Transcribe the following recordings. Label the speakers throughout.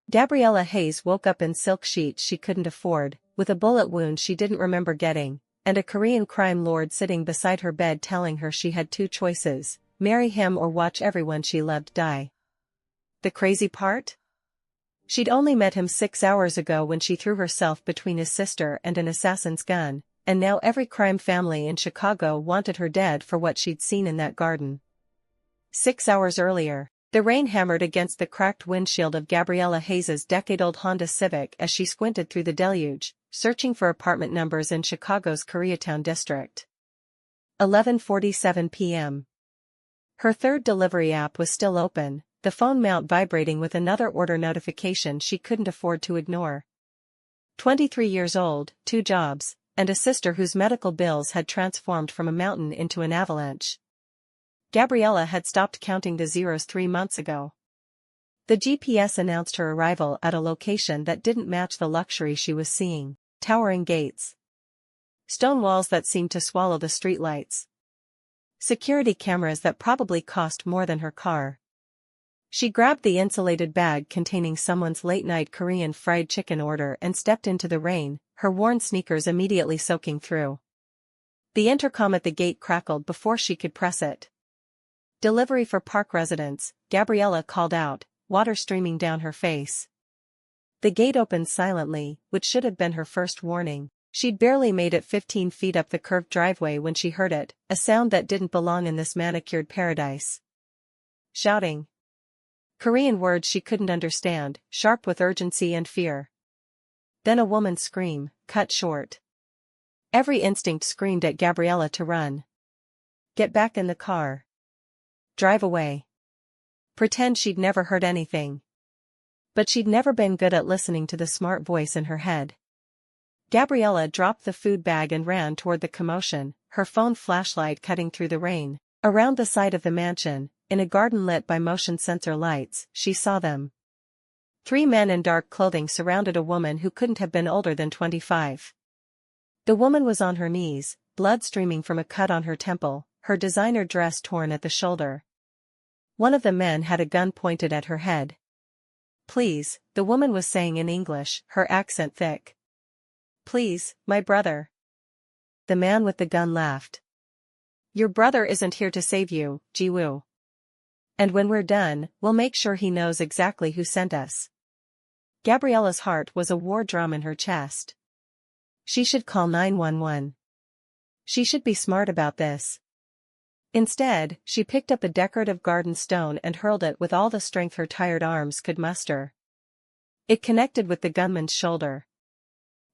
Speaker 1: Gabriella Hayes woke up in silk sheets she couldn't afford, with a bullet wound she didn't remember getting, and a Korean crime lord sitting beside her bed telling her she had two choices: marry him or watch everyone she loved die. The crazy part? She'd only met him 6 hours ago when she threw herself between his sister and an assassin's gun, and now every crime family in Chicago wanted her dead for what she'd seen in that garden. 6 hours earlier, the rain hammered against the cracked windshield of Gabriella Hayes' decade-old Honda Civic as she squinted through the deluge, searching for apartment numbers in Chicago's Koreatown district. 11:47 p.m. Her third delivery app was still open, the phone mount vibrating with another order notification she couldn't afford to ignore. 23 years old, 2 jobs, and a sister whose medical bills had transformed from a mountain into an avalanche. Gabriella had stopped counting the zeros 3 months ago. The GPS announced her arrival at a location that didn't match the luxury she was seeing: towering gates, stone walls that seemed to swallow the streetlights, security cameras that probably cost more than her car. She grabbed the insulated bag containing someone's late-night Korean fried chicken order and stepped into the rain, her worn sneakers immediately soaking through. The intercom at the gate crackled before she could press it. "Delivery for Park residents," Gabriella called out, water streaming down her face. The gate opened silently, which should have been her first warning. She'd barely made it 15 feet up the curved driveway when she heard it, a sound that didn't belong in this manicured paradise. Shouting. Korean words she couldn't understand, sharp with urgency and fear. Then a woman's scream, cut short. Every instinct screamed at Gabriella to run. Get back in the car. Drive away. Pretend she'd never heard anything. But she'd never been good at listening to the smart voice in her head. Gabriella dropped the food bag and ran toward the commotion, her phone flashlight cutting through the rain. Around the side of the mansion, in a garden lit by motion sensor lights, she saw them. 3 men in dark clothing surrounded a woman who couldn't have been older than 25. The woman was on her knees, blood streaming from a cut on her temple, her designer dress torn at the shoulder. One of the men had a gun pointed at her head. "Please," the woman was saying in English, her accent thick. "Please, my brother." The man with the gun laughed. "Your brother isn't here to save you, Ji-woo. And when we're done, we'll make sure he knows exactly who sent us." Gabriella's heart was a war drum in her chest. She should call 911. She should be smart about this. Instead, she picked up a decorative garden stone and hurled it with all the strength her tired arms could muster. It connected with the gunman's shoulder.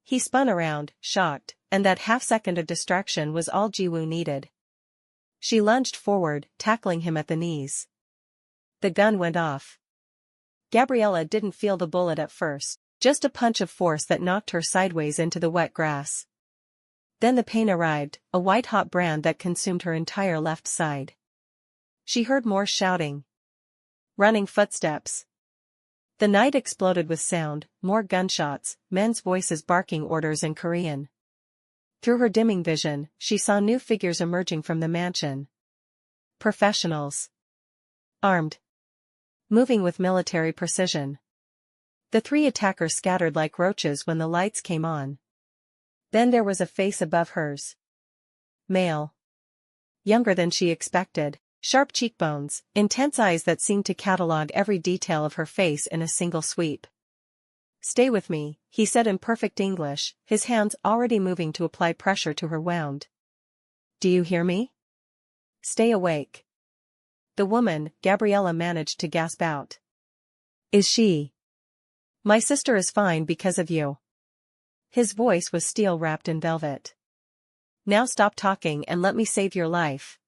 Speaker 1: He spun around, shocked, and that half-second of distraction was all Ji-woo needed. She lunged forward, tackling him at the knees. The gun went off. Gabriella didn't feel the bullet at first, just a punch of force that knocked her sideways into the wet grass. Then the pain arrived, a white-hot brand that consumed her entire left side. She heard more shouting. Running footsteps. The night exploded with sound, more gunshots, men's voices barking orders in Korean. Through her dimming vision, she saw new figures emerging from the mansion. Professionals. Armed. Moving with military precision. The 3 attackers scattered like roaches when the lights came on. Then there was a face above hers. Male. Younger than she expected, sharp cheekbones, intense eyes that seemed to catalog every detail of her face in a single sweep. "Stay with me," he said in perfect English, his hands already moving to apply pressure to her wound. "Do you hear me? Stay awake." The woman, Gabriella managed to gasp out. "Is she?" "My sister is fine because of you." His voice was steel wrapped in velvet. "Now stop talking and let me save your life."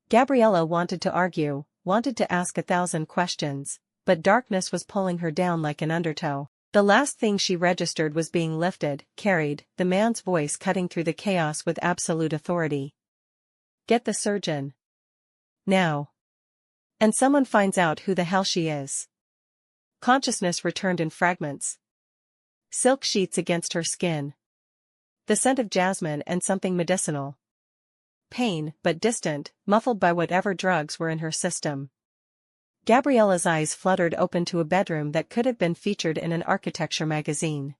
Speaker 1: Gabriella wanted to argue, wanted to ask 1,000 questions, but darkness was pulling her down like an undertow. The last thing she registered was being lifted, carried, the man's voice cutting through the chaos with absolute authority. "Get the surgeon. Now. And someone finds out who the hell she is." Consciousness returned in fragments. Silk sheets against her skin. The scent of jasmine and something medicinal. Pain, but distant, muffled by whatever drugs were in her system. Gabriella's eyes fluttered open to a bedroom that could have been featured in an architecture magazine.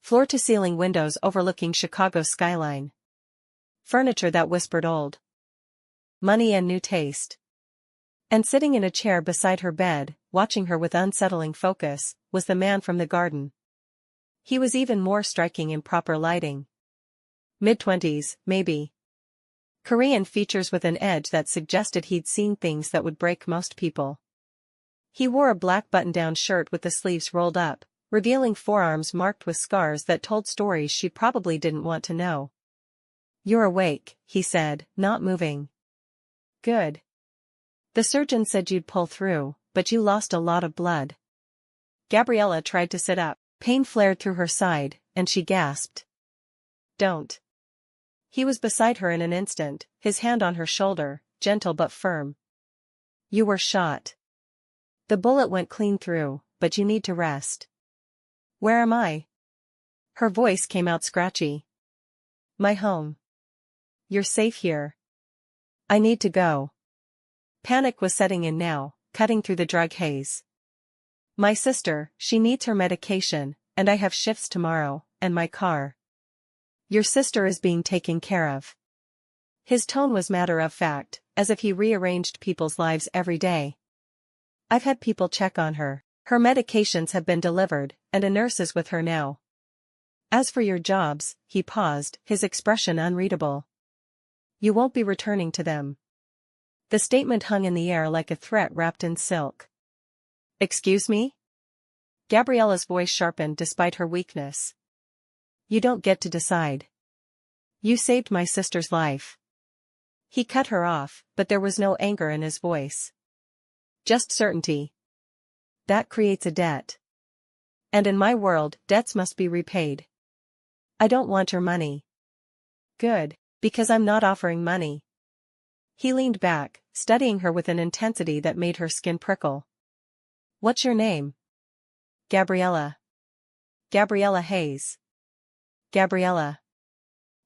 Speaker 1: Floor-to-ceiling windows overlooking Chicago's skyline. Furniture that whispered old money and new taste. And sitting in a chair beside her bed, watching her with unsettling focus, was the man from the garden. He was even more striking in proper lighting. Mid-20s, maybe. Korean features with an edge that suggested he'd seen things that would break most people. He wore a black button-down shirt with the sleeves rolled up, revealing forearms marked with scars that told stories she probably didn't want to know. "You're awake," he said, not moving. "Good. The surgeon said you'd pull through, but you lost a lot of blood." Gabriella tried to sit up. Pain flared through her side, and she gasped. "Don't." He was beside her in an instant, his hand on her shoulder, gentle but firm. "You were shot. The bullet went clean through, but you need to rest." "Where am I?" Her voice came out scratchy. "My home. You're safe here." "I need to go." Panic was setting in now, cutting through the drug haze. "My sister, she needs her medication, and I have shifts tomorrow, and my car." "Your sister is being taken care of." His tone was matter-of-fact, as if he rearranged people's lives every day. "I've had people check on her. Her medications have been delivered, and a nurse is with her now. As for your jobs," he paused, his expression unreadable. "You won't be returning to them." The statement hung in the air like a threat wrapped in silk. "Excuse me?" Gabriella's voice sharpened despite her weakness. "You don't get to decide. You saved my sister's life." He cut her off, but there was no anger in his voice. Just certainty. "That creates a debt. And in my world, debts must be repaid." "I don't want your money." "Good, because I'm not offering money." He leaned back, studying her with an intensity that made her skin prickle. "What's your name?" "Gabriella." "Gabriella Hayes." "Gabriella."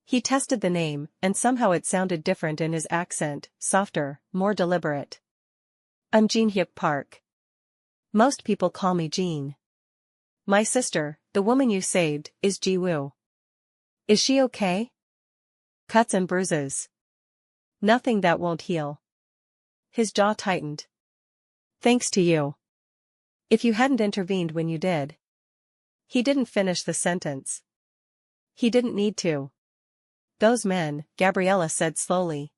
Speaker 1: He tested the name, and somehow it sounded different in his accent, softer, more deliberate. "I'm Jin-Hyuk Park. Most people call me Jean. My sister, the woman you saved, is Ji-woo." "Is she okay?" "Cuts and bruises. Nothing that won't heal." His jaw tightened. "Thanks to you. If you hadn't intervened when you did." He didn't finish the sentence. He didn't need to. "Those men," Gabriella said slowly.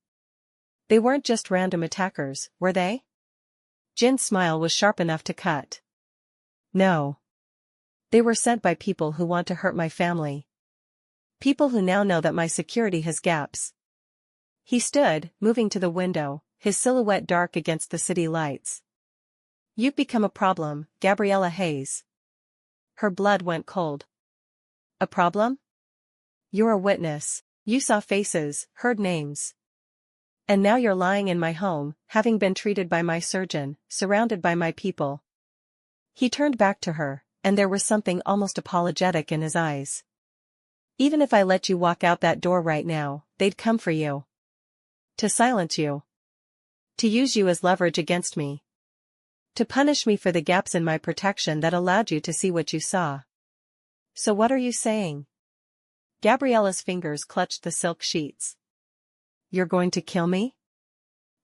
Speaker 1: "They weren't just random attackers, were they?" Jin's smile was sharp enough to cut. "No. They were sent by people who want to hurt my family. People who now know that my security has gaps." He stood, moving to the window, his silhouette dark against the city lights. "You've become a problem, Gabriella Hayes." Her blood went cold. "A problem?" "You're a witness. You saw faces, heard names. And now you're lying in my home, having been treated by my surgeon, surrounded by my people." He turned back to her, and there was something almost apologetic in his eyes. "Even if I let you walk out that door right now, they'd come for you. To silence you. To use you as leverage against me. To punish me for the gaps in my protection that allowed you to see what you saw. So what are you saying?" Gabriella's fingers clutched the silk sheets. "You're going to kill me?"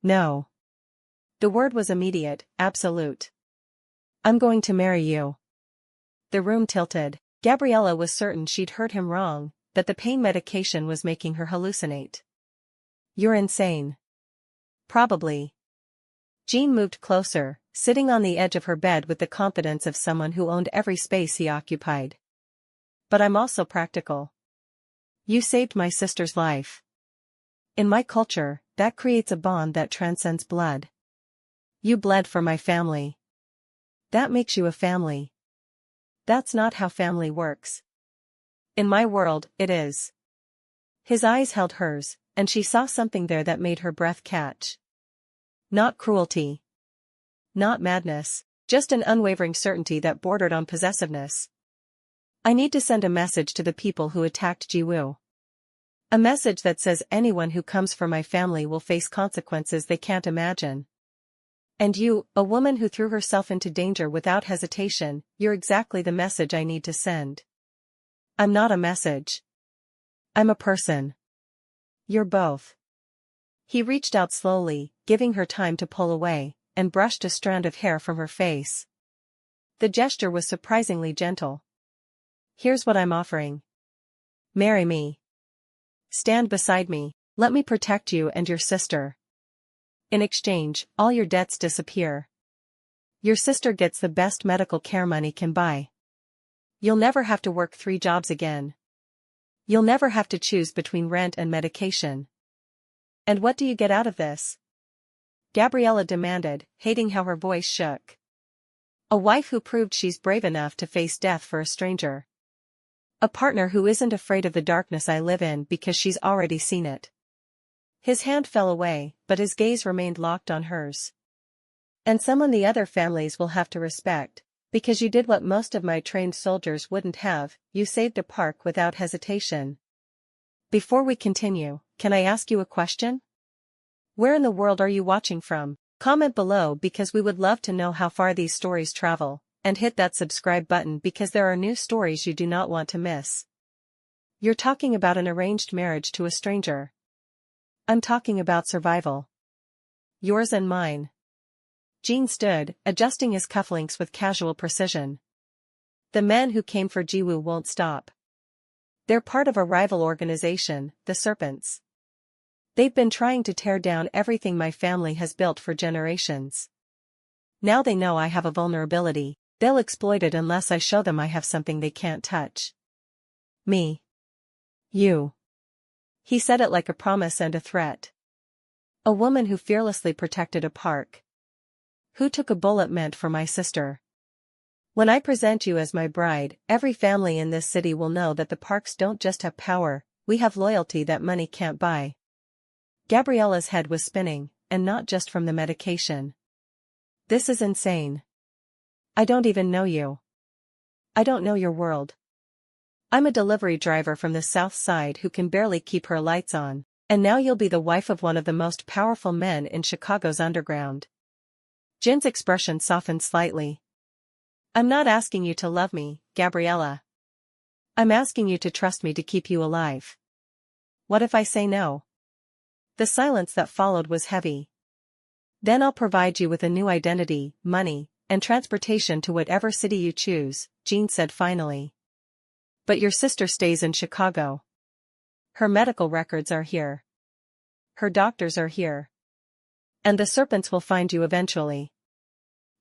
Speaker 1: "No." The word was immediate, absolute. "I'm going to marry you." The room tilted. Gabriella was certain she'd heard him wrong, that the pain medication was making her hallucinate. "You're insane." "Probably." Jean moved closer, sitting on the edge of her bed with the confidence of someone who owned every space he occupied. "But I'm also practical. You saved my sister's life. In my culture, that creates a bond that transcends blood. You bled for my family. That makes you a family. That's not how family works. In my world, it is." His eyes held hers, and she saw something there that made her breath catch. Not cruelty. Not madness, just an unwavering certainty that bordered on possessiveness. "I need to send a message to the people who attacked Ji-woo. A message that says anyone who comes for my family will face consequences they can't imagine." And you, a woman who threw herself into danger without hesitation, you're exactly the message I need to send. I'm not a message. I'm a person. You're both. He reached out slowly, giving her time to pull away, and brushed a strand of hair from her face. The gesture was surprisingly gentle. Here's what I'm offering. Marry me. Stand beside me, let me protect you and your sister. In exchange, all your debts disappear. Your sister gets the best medical care money can buy. You'll never have to work 3 jobs again. You'll never have to choose between rent and medication. And what do you get out of this? Gabriella demanded, hating how her voice shook. A wife who proved she's brave enough to face death for a stranger. A partner who isn't afraid of the darkness I live in because she's already seen it. His hand fell away, but his gaze remained locked on hers. And someone the other families will have to respect, because you did what most of my trained soldiers wouldn't have, you saved a park without hesitation. Before we continue, can I ask you a question? Where in the world are you watching from? Comment below because we would love to know how far these stories travel, and hit that subscribe button because there are new stories you do not want to miss. You're talking about an arranged marriage to a stranger. I'm talking about survival. Yours and mine. Jin stood, adjusting his cufflinks with casual precision. The men who came for Jiwoo won't stop. They're part of a rival organization, the Serpents. They've been trying to tear down everything my family has built for generations. Now they know I have a vulnerability, they'll exploit it unless I show them I have something they can't touch. Me. You. He said it like a promise and a threat. A woman who fearlessly protected a park. Who took a bullet meant for my sister. When I present you as my bride, every family in this city will know that the Parks don't just have power, we have loyalty that money can't buy. Gabriella's head was spinning, and not just from the medication. This is insane. I don't even know you. I don't know your world. I'm a delivery driver from the South Side who can barely keep her lights on, and now you'll be the wife of one of the most powerful men in Chicago's underground. Jin's expression softened slightly. I'm not asking you to love me, Gabriella. I'm asking you to trust me to keep you alive. What if I say no? The silence that followed was heavy. Then I'll provide you with a new identity, money, and transportation to whatever city you choose, Jin said finally. But your sister stays in Chicago. Her medical records are here. Her doctors are here. And the Serpents will find you eventually.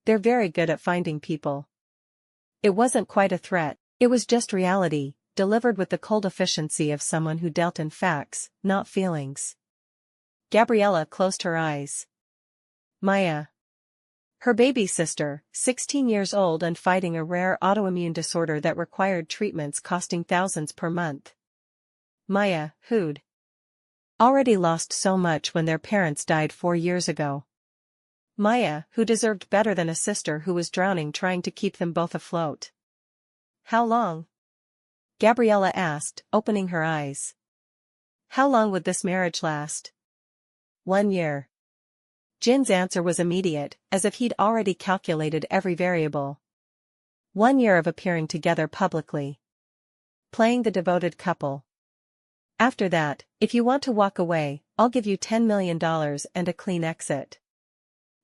Speaker 1: They're very good at finding people. It wasn't quite a threat, it was just reality, delivered with the cold efficiency of someone who dealt in facts, not feelings. Gabriella closed her eyes. Maya. Her baby sister, 16 years old and fighting a rare autoimmune disorder that required treatments costing thousands per month. Maya, who'd already lost so much when their parents died 4 years ago. Maya, who deserved better than a sister who was drowning trying to keep them both afloat. How long? Gabriella asked, opening her eyes. How long would this marriage last? 1 year. Jin's answer was immediate, as if he'd already calculated every variable. 1 year of appearing together publicly. Playing the devoted couple. After that, if you want to walk away, I'll give you $10 million and a clean exit.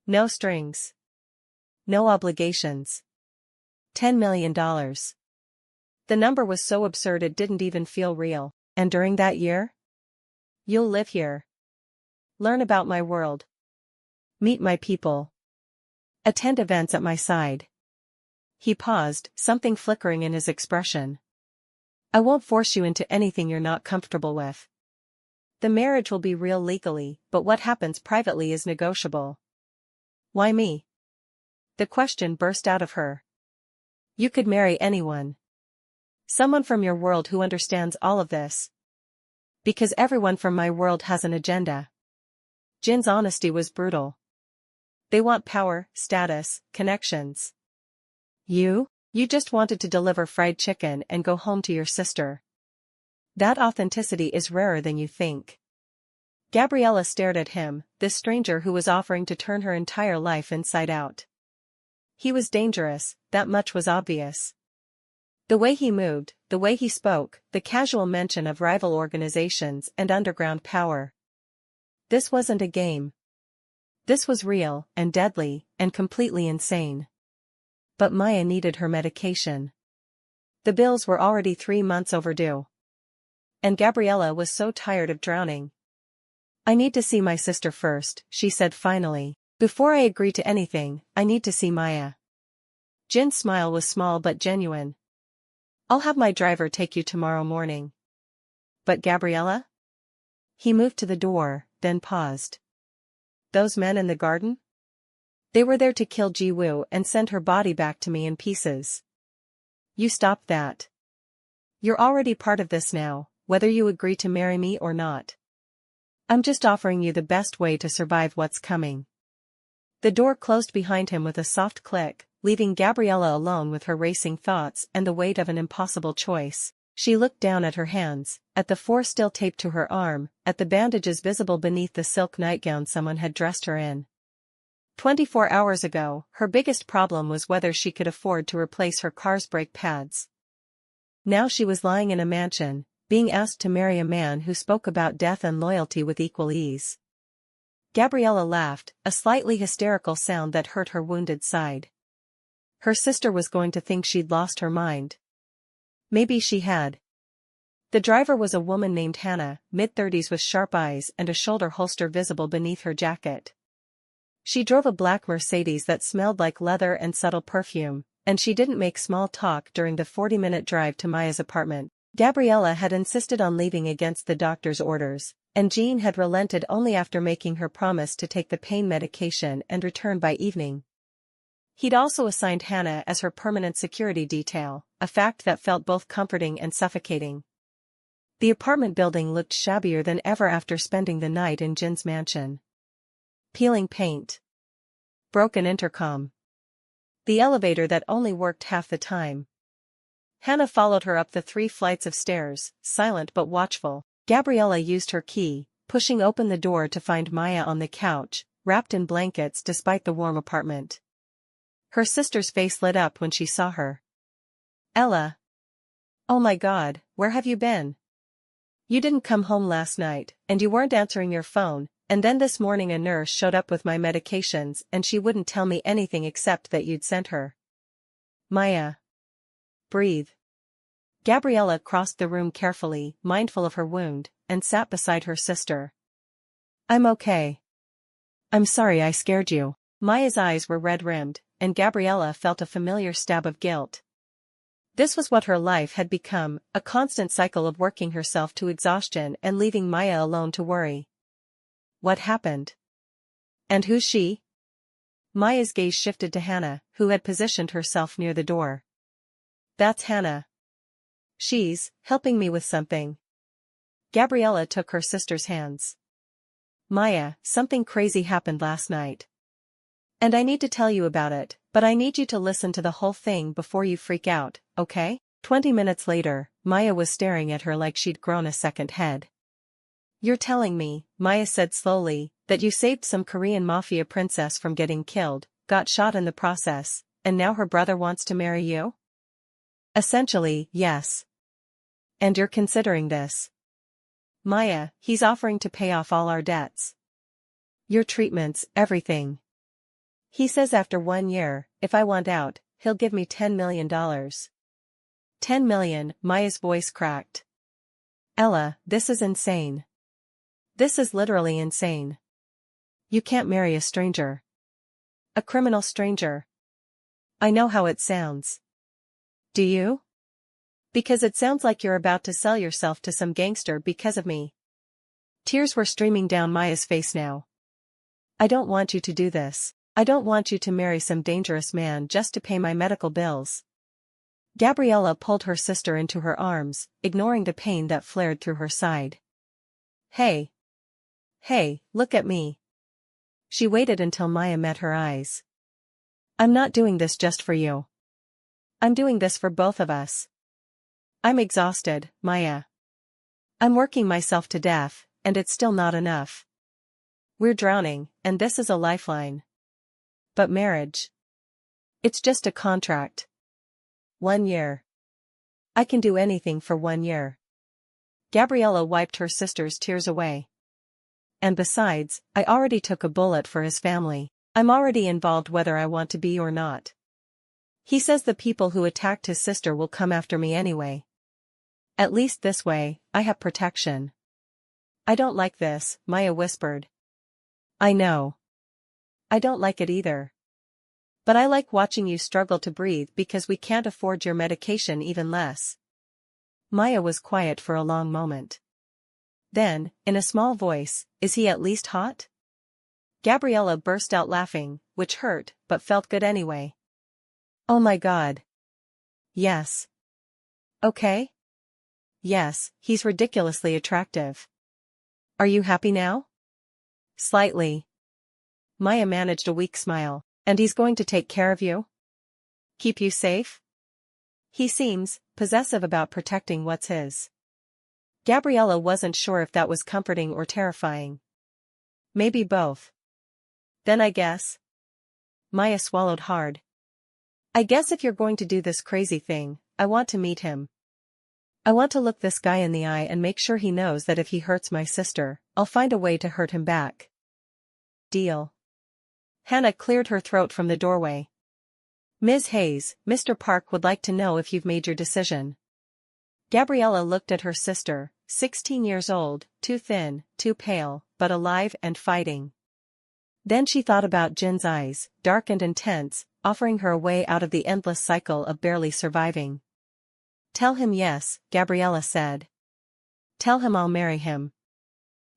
Speaker 1: No strings. No obligations. $10 million. The number was so absurd it didn't even feel real, and during that year? You'll live here. Learn about my world. Meet my people. Attend events at my side. He paused, something flickering in his expression. I won't force you into anything you're not comfortable with. The marriage will be real legally, but what happens privately is negotiable. Why me? The question burst out of her. You could marry anyone. Someone from your world who understands all of this. Because everyone from my world has an agenda. Jin's honesty was brutal. They want power, status, connections. You just wanted to deliver fried chicken and go home to your sister. That authenticity is rarer than you think. Gabriella stared at him, this stranger who was offering to turn her entire life inside out. He was dangerous, that much was obvious. The way he moved, the way he spoke, the casual mention of rival organizations and underground power. This wasn't a game. This was real, and deadly, and completely insane. But Maya needed her medication. The bills were already 3 months overdue. And Gabriella was so tired of drowning. "I need to see my sister first," she said finally. "Before I agree to anything, I need to see Maya." Jin's smile was small but genuine. "I'll have my driver take you tomorrow morning." "But Gabriella?" He moved to the door, then paused. "Those men in the garden? They were there to kill Ji-woo and send her body back to me in pieces. You stopped that. You're already part of this now, whether you agree to marry me or not. I'm just offering you the best way to survive what's coming." The door closed behind him with a soft click, leaving Gabriella alone with her racing thoughts and the weight of an impossible choice. She looked down at her hands, at the 4 still taped to her arm, at the bandages visible beneath the silk nightgown someone had dressed her in. 24 hours ago, her biggest problem was whether she could afford to replace her car's brake pads. Now she was lying in a mansion, being asked to marry a man who spoke about death and loyalty with equal ease. Gabriella laughed, a slightly hysterical sound that hurt her wounded side. Her sister was going to think she'd lost her mind. Maybe she had. The driver was a woman named Hannah, mid-30s with sharp eyes and a shoulder holster visible beneath her jacket. She drove a black Mercedes that smelled like leather and subtle perfume, and she didn't make small talk during the 40-minute drive to Maya's apartment. Gabriella had insisted on leaving against the doctor's orders, and Jin had relented only after making her promise to take the pain medication and return by evening. He'd also assigned Hannah as her permanent security detail, a fact that felt both comforting and suffocating. The apartment building looked shabbier than ever after spending the night in Jin's mansion. Peeling paint. Broken intercom. The elevator that only worked half the time. Hannah followed her up the 3 flights of stairs, silent but watchful. Gabriella used her key, pushing open the door to find Maya on the couch, wrapped in blankets despite the warm apartment. Her sister's face lit up when she saw her. "Ella. Oh my God, where have you been? You didn't come home last night, and you weren't answering your phone, and then this morning a nurse showed up with my medications and she wouldn't tell me anything except that you'd sent her." "Maya. Breathe." Gabriella crossed the room carefully, mindful of her wound, and sat beside her sister. "I'm okay. I'm sorry I scared you." Maya's eyes were red-rimmed, and Gabriella felt a familiar stab of guilt. This was what her life had become, a constant cycle of working herself to exhaustion and leaving Maya alone to worry. What happened? And who's she? Maya's gaze shifted to Hannah, who had positioned herself near the door. "That's Hannah. She's helping me with something." Gabriella took her sister's hands. "Maya, something crazy happened last night. And I need to tell you about it, but I need you to listen to the whole thing before you freak out, okay?" 20 minutes later, Maya was staring at her like she'd grown a second head. "You're telling me," Maya said slowly, "that you saved some Korean Mafia princess from getting killed, got shot in the process, and now her brother wants to marry you?" "Essentially, yes. And you're considering this?" "Maya, he's offering to pay off all our debts. Your treatments, everything. He says after 1 year, if I want out, he'll give me $10 million. $10 million, Maya's voice cracked. "Ella, this is insane. This is literally insane. You can't marry a stranger. A criminal stranger." "I know how it sounds." "Do you? Because it sounds like you're about to sell yourself to some gangster because of me." Tears were streaming down Maya's face now. "I don't want you to do this. I don't want you to marry some dangerous man just to pay my medical bills." Gabriella pulled her sister into her arms, ignoring the pain that flared through her side. Hey. Hey, look at me." She waited until Maya met her eyes. "I'm not doing this just for you. I'm doing this for both of us. I'm exhausted, Maya. I'm working myself to death, and it's still not enough. We're drowning, and this is a lifeline. But marriage? It's just a contract. 1 year. I can do anything for 1 year. Gabriella wiped her sister's tears away. And besides, I already took a bullet for his family. I'm already involved whether I want to be or not. He says the people who attacked his sister will come after me anyway. At least this way, I have protection. I don't like this, Maya whispered. I know. I don't like it either. But I like watching you struggle to breathe because we can't afford your medication even less. Maya was quiet for a long moment. Then, in a small voice, is he at least hot? Gabriella burst out laughing, which hurt, but felt good anyway. Oh my God. Yes. Okay? Yes, he's ridiculously attractive. Are you happy now? Slightly. Maya managed a weak smile. And he's going to take care of you? Keep you safe? He seems possessive about protecting what's his. Gabriella wasn't sure if that was comforting or terrifying. Maybe both. Then I guess. Maya swallowed hard. I guess if you're going to do this crazy thing, I want to meet him. I want to look this guy in the eye and make sure he knows that if he hurts my sister, I'll find a way to hurt him back. Deal. Hannah cleared her throat from the doorway. Ms. Hayes, Mr. Park would like to know if you've made your decision. Gabriella looked at her sister, 16 years old, too thin, too pale, but alive and fighting. Then she thought about Jin's eyes, dark and intense, offering her a way out of the endless cycle of barely surviving. Tell him yes, Gabriella said. Tell him I'll marry him.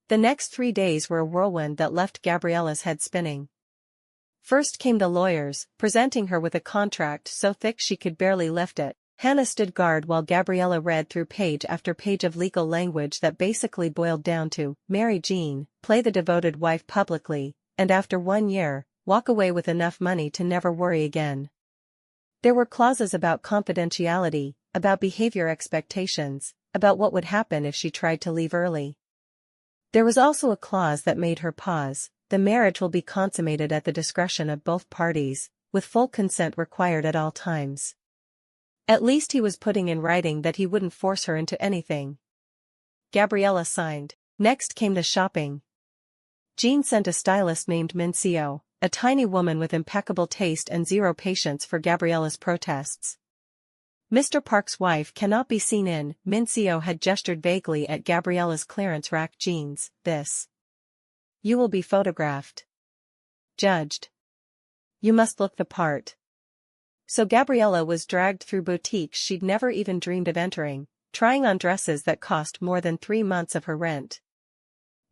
Speaker 1: The next 3 days were a whirlwind that left Gabriella's head spinning. First came the lawyers, presenting her with a contract so thick she could barely lift it. Hannah stood guard while Gabriella read through page after page of legal language that basically boiled down to, marry Jean, play the devoted wife publicly, and after 1 year, walk away with enough money to never worry again. There were clauses about confidentiality, about behavior expectations, about what would happen if she tried to leave early. There was also a clause that made her pause. The marriage will be consummated at the discretion of both parties, with full consent required at all times. At least he was putting in writing that he wouldn't force her into anything. Gabriella signed. Next came the shopping. Jean sent a stylist named Mincio, a tiny woman with impeccable taste and zero patience for Gabriella's protests. Mr. Park's wife cannot be seen in. Mincio had gestured vaguely at Gabriella's clearance rack jeans. This. You will be photographed. Judged. You must look the part. So Gabriella was dragged through boutiques she'd never even dreamed of entering, trying on dresses that cost more than 3 months of her rent.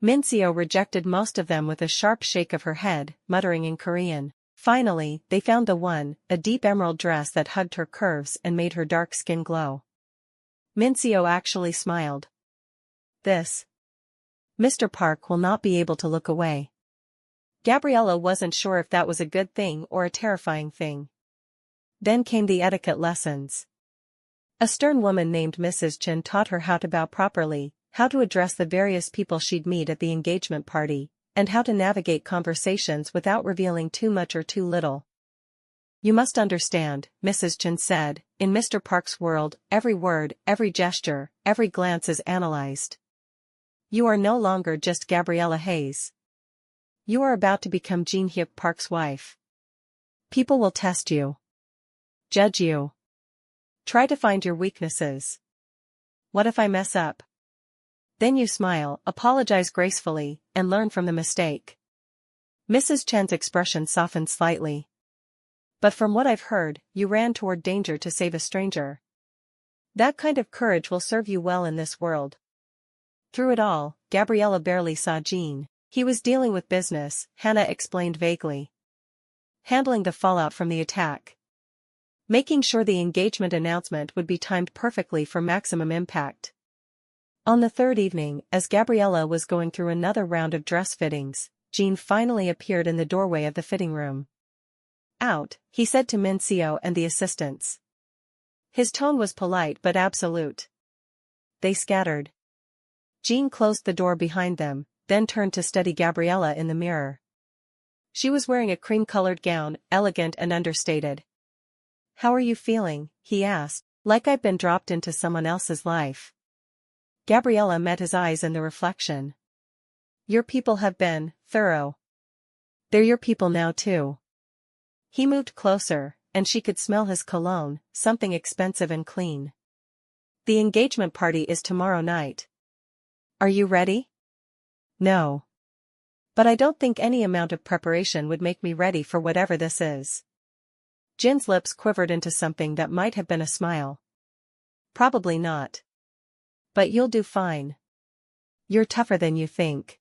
Speaker 1: Mincio rejected most of them with a sharp shake of her head, muttering in Korean. Finally, they found the one, a deep emerald dress that hugged her curves and made her dark skin glow. Mincio actually smiled. This. Mr. Park will not be able to look away. Gabriella wasn't sure if that was a good thing or a terrifying thing. Then came the etiquette lessons. A stern woman named Mrs. Chin taught her how to bow properly, how to address the various people she'd meet at the engagement party, and how to navigate conversations without revealing too much or too little. You must understand, Mrs. Chin said, in Mr. Park's world, every word, every gesture, every glance is analyzed. You are no longer just Gabriella Hayes. You are about to become Jin-Hyuk Park's wife. People will test you. Judge you. Try to find your weaknesses. What if I mess up? Then you smile, apologize gracefully, and learn from the mistake. Mrs. Chen's expression softened slightly. But from what I've heard, you ran toward danger to save a stranger. That kind of courage will serve you well in this world. Through it all, Gabriella barely saw Jean. He was dealing with business, Hannah explained vaguely. Handling the fallout from the attack. Making sure the engagement announcement would be timed perfectly for maximum impact. On the third evening, as Gabriella was going through another round of dress fittings, Jean finally appeared in the doorway of the fitting room. Out, he said to Mincio and the assistants. His tone was polite but absolute. They scattered. Jean closed the door behind them, then turned to study Gabriella in the mirror. She was wearing a cream-colored gown, elegant and understated. "How are you feeling?" he asked. "Like I've been dropped into someone else's life." Gabriella met his eyes in the reflection. "Your people have been thorough. They're your people now too." He moved closer, and she could smell his cologne, something expensive and clean. "The engagement party is tomorrow night. Are you ready?" "No. But I don't think any amount of preparation would make me ready for whatever this is." Jin's lips quivered into something that might have been a smile. "Probably not. But you'll do fine. You're tougher than you think.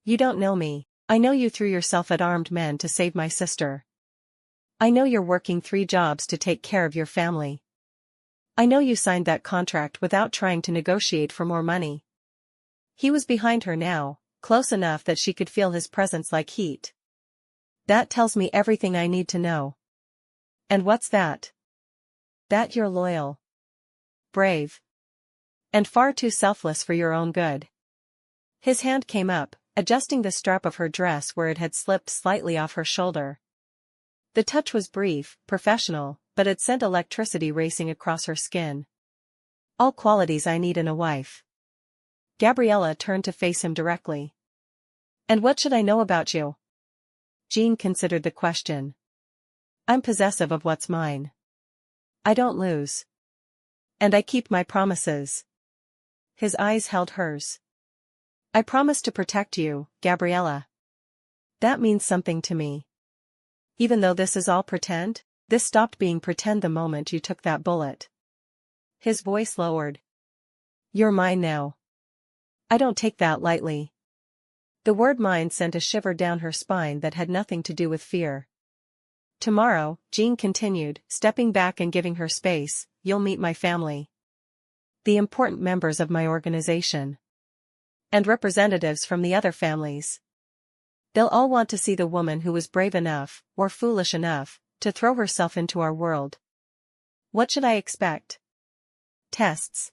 Speaker 1: You don't know me. I know you threw yourself at armed men to save my sister. I know you're working 3 jobs to take care of your family. I know you signed that contract without trying to negotiate for more money." He was behind her now, close enough that she could feel his presence like heat. "That tells me everything I need to know." "And what's that?" "That you're loyal, brave, and far too selfless for your own good." His hand came up, adjusting the strap of her dress where it had slipped slightly off her shoulder. The touch was brief, professional, but it sent electricity racing across her skin. "All qualities I need in a wife." Gabriella turned to face him directly. "And what should I know about you?" Jean considered the question. "I'm possessive of what's mine. I don't lose. And I keep my promises." His eyes held hers. "I promise to protect you, Gabriella. That means something to me. Even though this is all pretend, this stopped being pretend the moment you took that bullet." His voice lowered. "You're mine now. I don't take that lightly." The word mine sent a shiver down her spine that had nothing to do with fear. "Tomorrow," Jean continued, stepping back and giving her space, "you'll meet my family. The important members of my organization. And representatives from the other families. They'll all want to see the woman who was brave enough, or foolish enough, to throw herself into our world. What should I expect? Tests.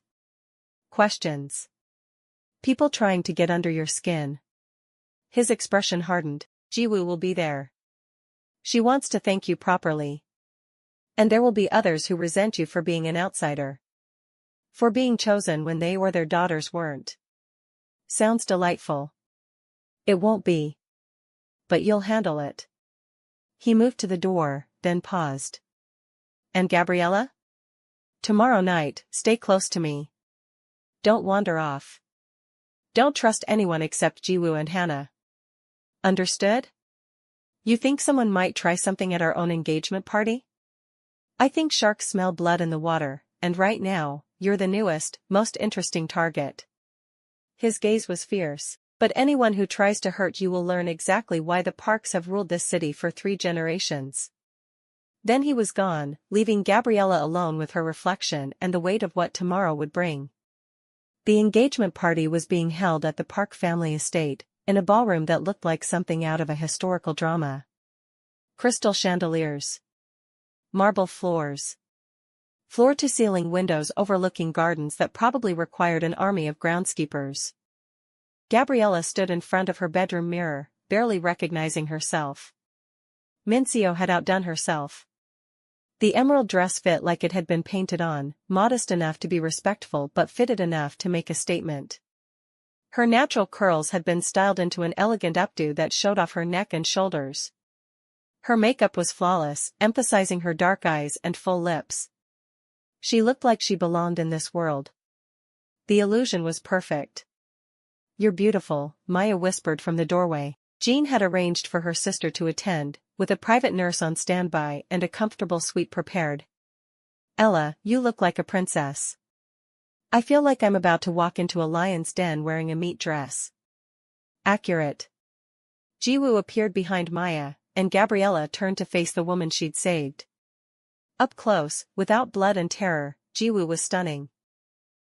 Speaker 1: Questions. People trying to get under your skin." His expression hardened. "Jiwoo will be there. She wants to thank you properly. And there will be others who resent you for being an outsider. For being chosen when they or their daughters weren't." "Sounds delightful." "It won't be. But you'll handle it." He moved to the door, then paused. "And Gabriella? Tomorrow night, stay close to me. Don't wander off. Don't trust anyone except Jiwoo and Hannah. Understood? You think someone might try something at our own engagement party? I think sharks smell blood in the water, and right now, you're the newest, most interesting target." His gaze was fierce. "But anyone who tries to hurt you will learn exactly why the Parks have ruled this city for 3 generations. Then he was gone, leaving Gabriella alone with her reflection and the weight of what tomorrow would bring. The engagement party was being held at the Park family estate, in a ballroom that looked like something out of a historical drama. Crystal chandeliers. Marble floors. Floor-to-ceiling windows overlooking gardens that probably required an army of groundskeepers. Gabriella stood in front of her bedroom mirror, barely recognizing herself. Mincio had outdone herself. The emerald dress fit like it had been painted on, modest enough to be respectful but fitted enough to make a statement. Her natural curls had been styled into an elegant updo that showed off her neck and shoulders. Her makeup was flawless, emphasizing her dark eyes and full lips. She looked like she belonged in this world. The illusion was perfect. "You're beautiful," Maya whispered from the doorway. Jean had arranged for her sister to attend, with a private nurse on standby and a comfortable suite prepared. "Ella, you look like a princess. I feel like I'm about to walk into a lion's den wearing a meat dress." Accurate. Jiwoo appeared behind Maya, and Gabriella turned to face the woman she'd saved. Up close, without blood and terror, Jiwoo was stunning.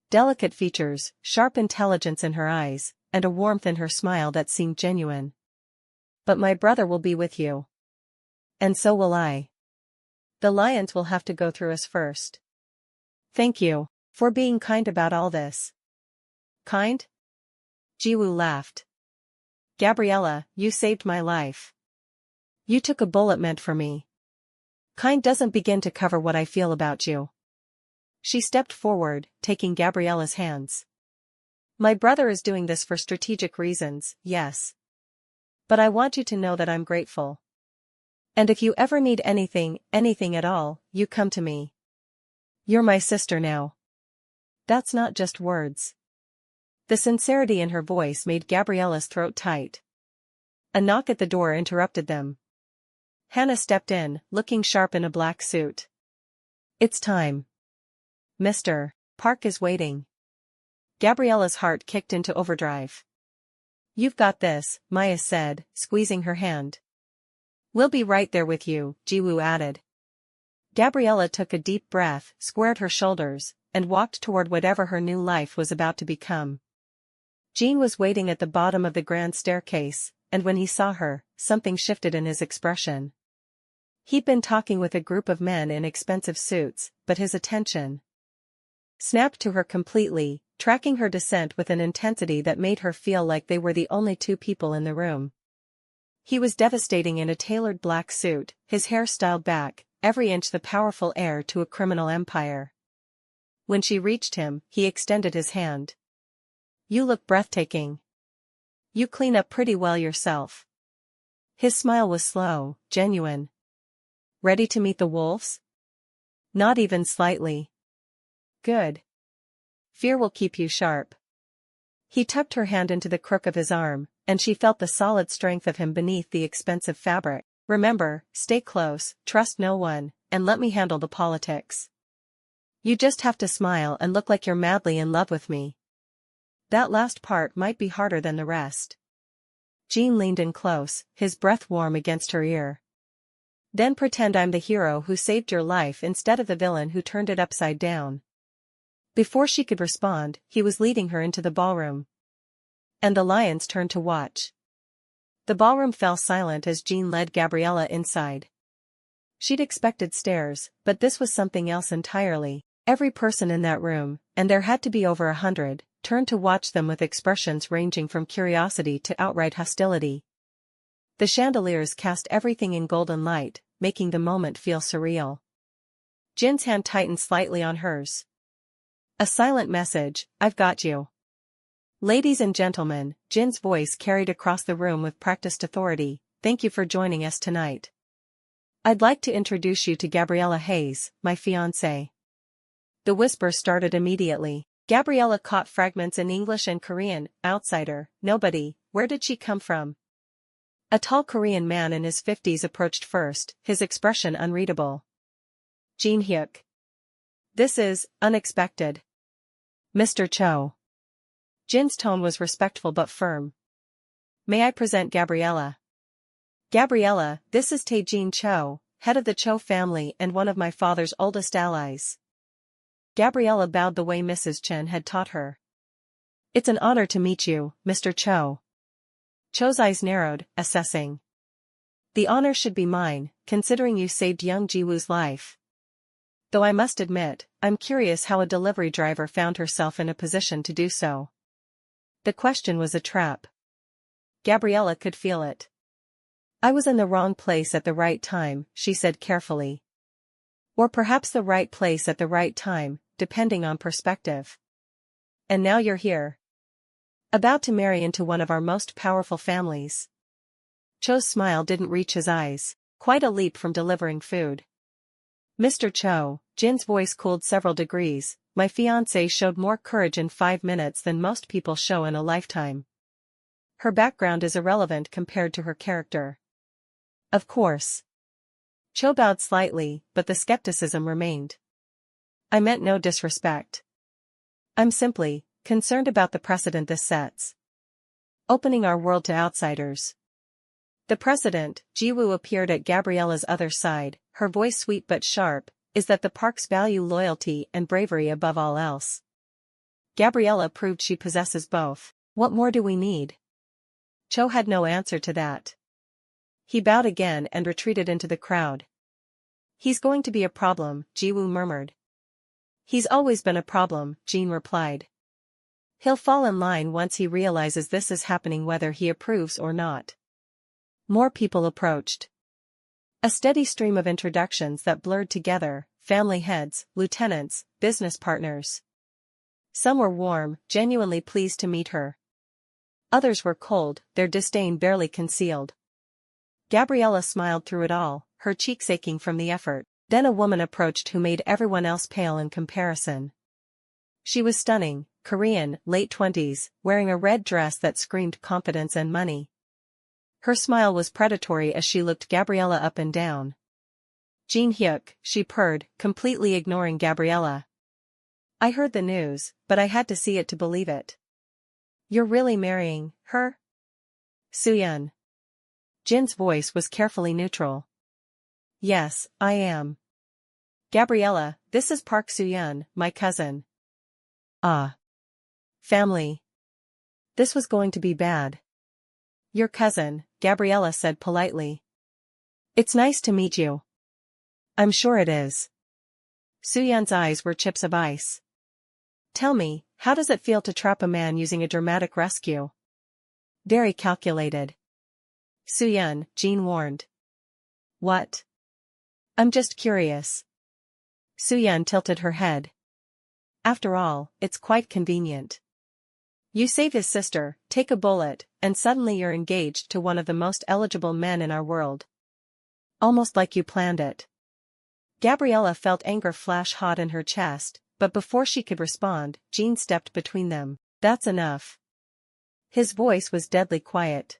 Speaker 1: Delicate features, sharp intelligence in her eyes, and a warmth in her smile that seemed genuine. "But my brother will be with you. And so will I. The lions will have to go through us first. Thank you for being kind about all this." "Kind? Jiwoo laughed. Gabriella, you saved my life. You took a bullet meant for me. Kind doesn't begin to cover what I feel about you. She stepped forward, taking Gabriella's hands. My brother is doing this for strategic reasons, yes. But I want you to know that I'm grateful. And if you ever need anything at all, you come to me. You're my sister now. That's not just words. The sincerity in her voice made Gabriella's throat tight. A knock at the door interrupted them. Hannah stepped in, looking sharp in a black suit. It's time. Mr. Park is waiting. Gabriella's heart kicked into overdrive. You've got this, Maya said, squeezing her hand. We'll be right there with you, Jiwoo added. Gabriella took a deep breath, squared her shoulders, and walked toward whatever her new life was about to become. Jin was waiting at the bottom of the grand staircase, and when he saw her, something shifted in his expression. He'd been talking with a group of men in expensive suits, but his attention snapped to her completely, tracking her descent with an intensity that made her feel like they were the only two people in the room. He was devastating in a tailored black suit, his hair styled back, every inch the powerful heir to a criminal empire. When she reached him, he extended his hand. You look breathtaking. You clean up pretty well yourself. His smile was slow, genuine. Ready to meet the wolves? Not even slightly. Good. Fear will keep you sharp. He tucked her hand into the crook of his arm, and she felt the solid strength of him beneath the expensive fabric. Remember, stay close, trust no one, and let me handle the politics. You just have to smile and look like you're madly in love with me. That last part might be harder than the rest. Jin leaned in close, his breath warm against her ear. Then pretend I'm the hero who saved your life instead of the villain who turned it upside down. Before she could respond, he was leading her into the ballroom. And the lions turned to watch. The ballroom fell silent as Jin led Gabriella inside. She'd expected stares, but this was something else entirely. Every person in that room, and there had to be over 100, turned to watch them with expressions ranging from curiosity to outright hostility. The chandeliers cast everything in golden light, making the moment feel surreal. Jin's hand tightened slightly on hers. A silent message, I've got you. Ladies and gentlemen, Jin's voice carried across the room with practiced authority, thank you for joining us tonight. I'd like to introduce you to Gabriella Hayes, my fiancée. The whisper started immediately. Gabriella caught fragments in English and Korean. Outsider, nobody, where did she come from? A tall Korean man in his 50s approached first, his expression unreadable. Jin-Hyuk. This is unexpected. Mr. Cho. Jin's tone was respectful but firm. May I present Gabriella? Gabriella, this is Tae-Jin Cho, head of the Cho family and one of my father's oldest allies. Gabriella bowed the way Mrs. Chen had taught her. It's an honor to meet you, Mr. Cho. Cho's eyes narrowed, assessing. The honor should be mine, considering you saved young Jiwoo's life. Though I must admit, I'm curious how a delivery driver found herself in a position to do so. The question was a trap. Gabriella could feel it. I was in the wrong place at the right time, she said carefully. Or perhaps the right place at the right time, depending on perspective. And now you're here. About to marry into one of our most powerful families. Cho's smile didn't reach his eyes, quite a leap from delivering food. Mr. Cho, Jin's voice cooled several degrees, my fiancée showed more courage in 5 minutes than most people show in a lifetime. Her background is irrelevant compared to her character. Of course. Cho bowed slightly, but the skepticism remained. I meant no disrespect. I'm simply concerned about the precedent this sets. Opening our world to outsiders. The precedent, Jiwoo appeared at Gabriella's other side, her voice sweet but sharp, is that the Parks value loyalty and bravery above all else. Gabriella proved she possesses both. What more do we need? Cho had no answer to that. He bowed again and retreated into the crowd. He's going to be a problem, Jiwoo murmured. He's always been a problem, Jin replied. He'll fall in line once he realizes this is happening whether he approves or not. More people approached. A steady stream of introductions that blurred together, family heads, lieutenants, business partners. Some were warm, genuinely pleased to meet her. Others were cold, their disdain barely concealed. Gabriella smiled through it all, her cheeks aching from the effort. Then a woman approached who made everyone else pale in comparison. She was stunning, Korean, late 20s, wearing a red dress that screamed confidence and money. Her smile was predatory as she looked Gabriella up and down. Jin-Hyuk, she purred, completely ignoring Gabriella. I heard the news, but I had to see it to believe it. You're really marrying her? Soo-yeon. Jin's voice was carefully neutral. Yes, I am. Gabriella, this is Park Soo-yeon, my cousin. Ah. Family. This was going to be bad. Your cousin, Gabriella said politely. It's nice to meet you. I'm sure it is. Soo-yeon's eyes were chips of ice. Tell me, how does it feel to trap a man using a dramatic rescue? Very calculated. Soo-yeon, Jin warned. What? I'm just curious. Soo-yeon tilted her head. After all, it's quite convenient. You save his sister, take a bullet, and suddenly you're engaged to one of the most eligible men in our world. Almost like you planned it. Gabriella felt anger flash hot in her chest, but before she could respond, Jin stepped between them. That's enough. His voice was deadly quiet.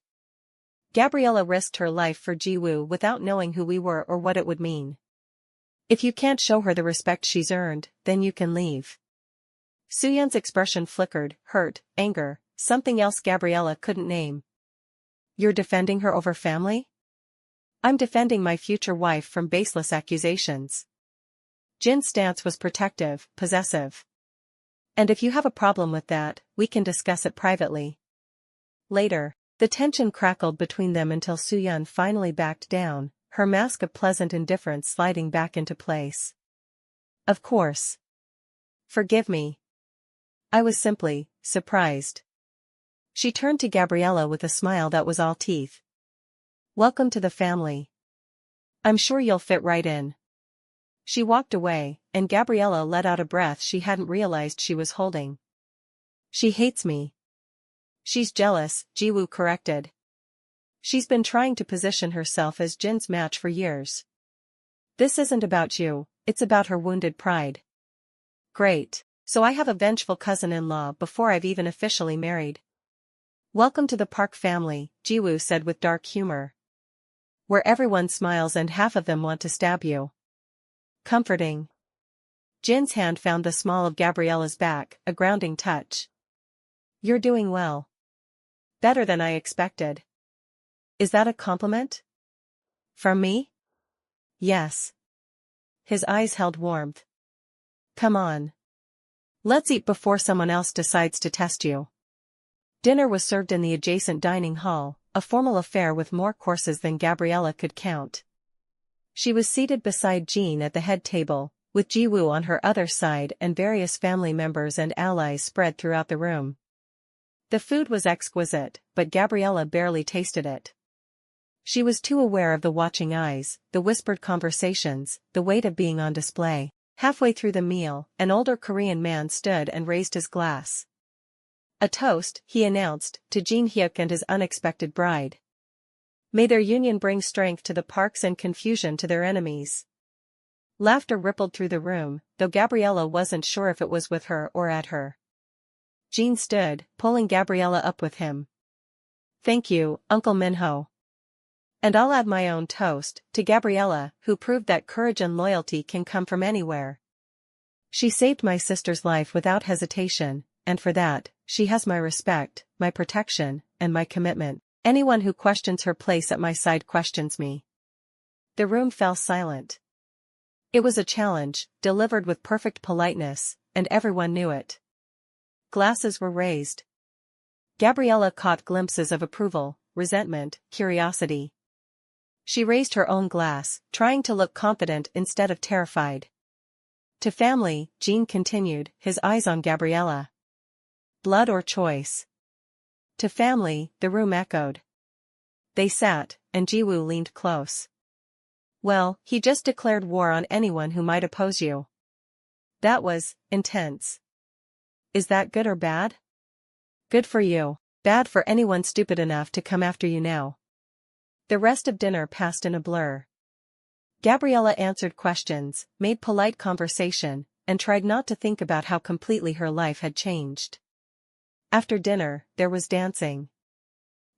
Speaker 1: Gabriella risked her life for Jiwoo without knowing who we were or what it would mean. If you can't show her the respect she's earned, then you can leave. Soo-yeon's expression flickered, hurt, anger, something else Gabriella couldn't name. You're defending her over family? I'm defending my future wife from baseless accusations. Jin's stance was protective, possessive. And if you have a problem with that, we can discuss it privately. Later, the tension crackled between them until Soo-yeon finally backed down, her mask of pleasant indifference sliding back into place. Of course. Forgive me. I was simply surprised. She turned to Gabriella with a smile that was all teeth. Welcome to the family. I'm sure you'll fit right in. She walked away, and Gabriella let out a breath she hadn't realized she was holding. She hates me. She's jealous, Jiwoo corrected. She's been trying to position herself as Jin's match for years. This isn't about you, it's about her wounded pride. Great. So I have a vengeful cousin-in-law before I've even officially married. Welcome to the Park family, Jiwoo said with dark humor. Where everyone smiles and half of them want to stab you. Comforting. Jin's hand found the small of Gabriella's back, a grounding touch. You're doing well. Better than I expected. Is that a compliment? From me? Yes. His eyes held warmth. Come on. Let's eat before someone else decides to test you. Dinner was served in the adjacent dining hall, a formal affair with more courses than Gabriella could count. She was seated beside Jin at the head table, with Jiwoo on her other side and various family members and allies spread throughout the room. The food was exquisite, but Gabriella barely tasted it. She was too aware of the watching eyes, the whispered conversations, the weight of being on display. Halfway through the meal, an older Korean man stood and raised his glass. A toast, he announced, to Jin-Hyuk and his unexpected bride. May their union bring strength to the Parks and confusion to their enemies. Laughter rippled through the room, though Gabriella wasn't sure if it was with her or at her. Jin stood, pulling Gabriella up with him. Thank you, Uncle Minho. And I'll add my own toast, to Gabriella, who proved that courage and loyalty can come from anywhere. She saved my sister's life without hesitation, and for that, she has my respect, my protection, and my commitment. Anyone who questions her place at my side questions me. The room fell silent. It was a challenge, delivered with perfect politeness, and everyone knew it. Glasses were raised. Gabriella caught glimpses of approval, resentment, curiosity. She raised her own glass, trying to look confident instead of terrified. To family, Jin continued, his eyes on Gabriella. Blood or choice? To family, the room echoed. They sat, and Jiwoo leaned close. Well, he just declared war on anyone who might oppose you. That was intense. Is that good or bad? Good for you. Bad for anyone stupid enough to come after you now. The rest of dinner passed in a blur. Gabriella answered questions, made polite conversation, and tried not to think about how completely her life had changed. After dinner, there was dancing.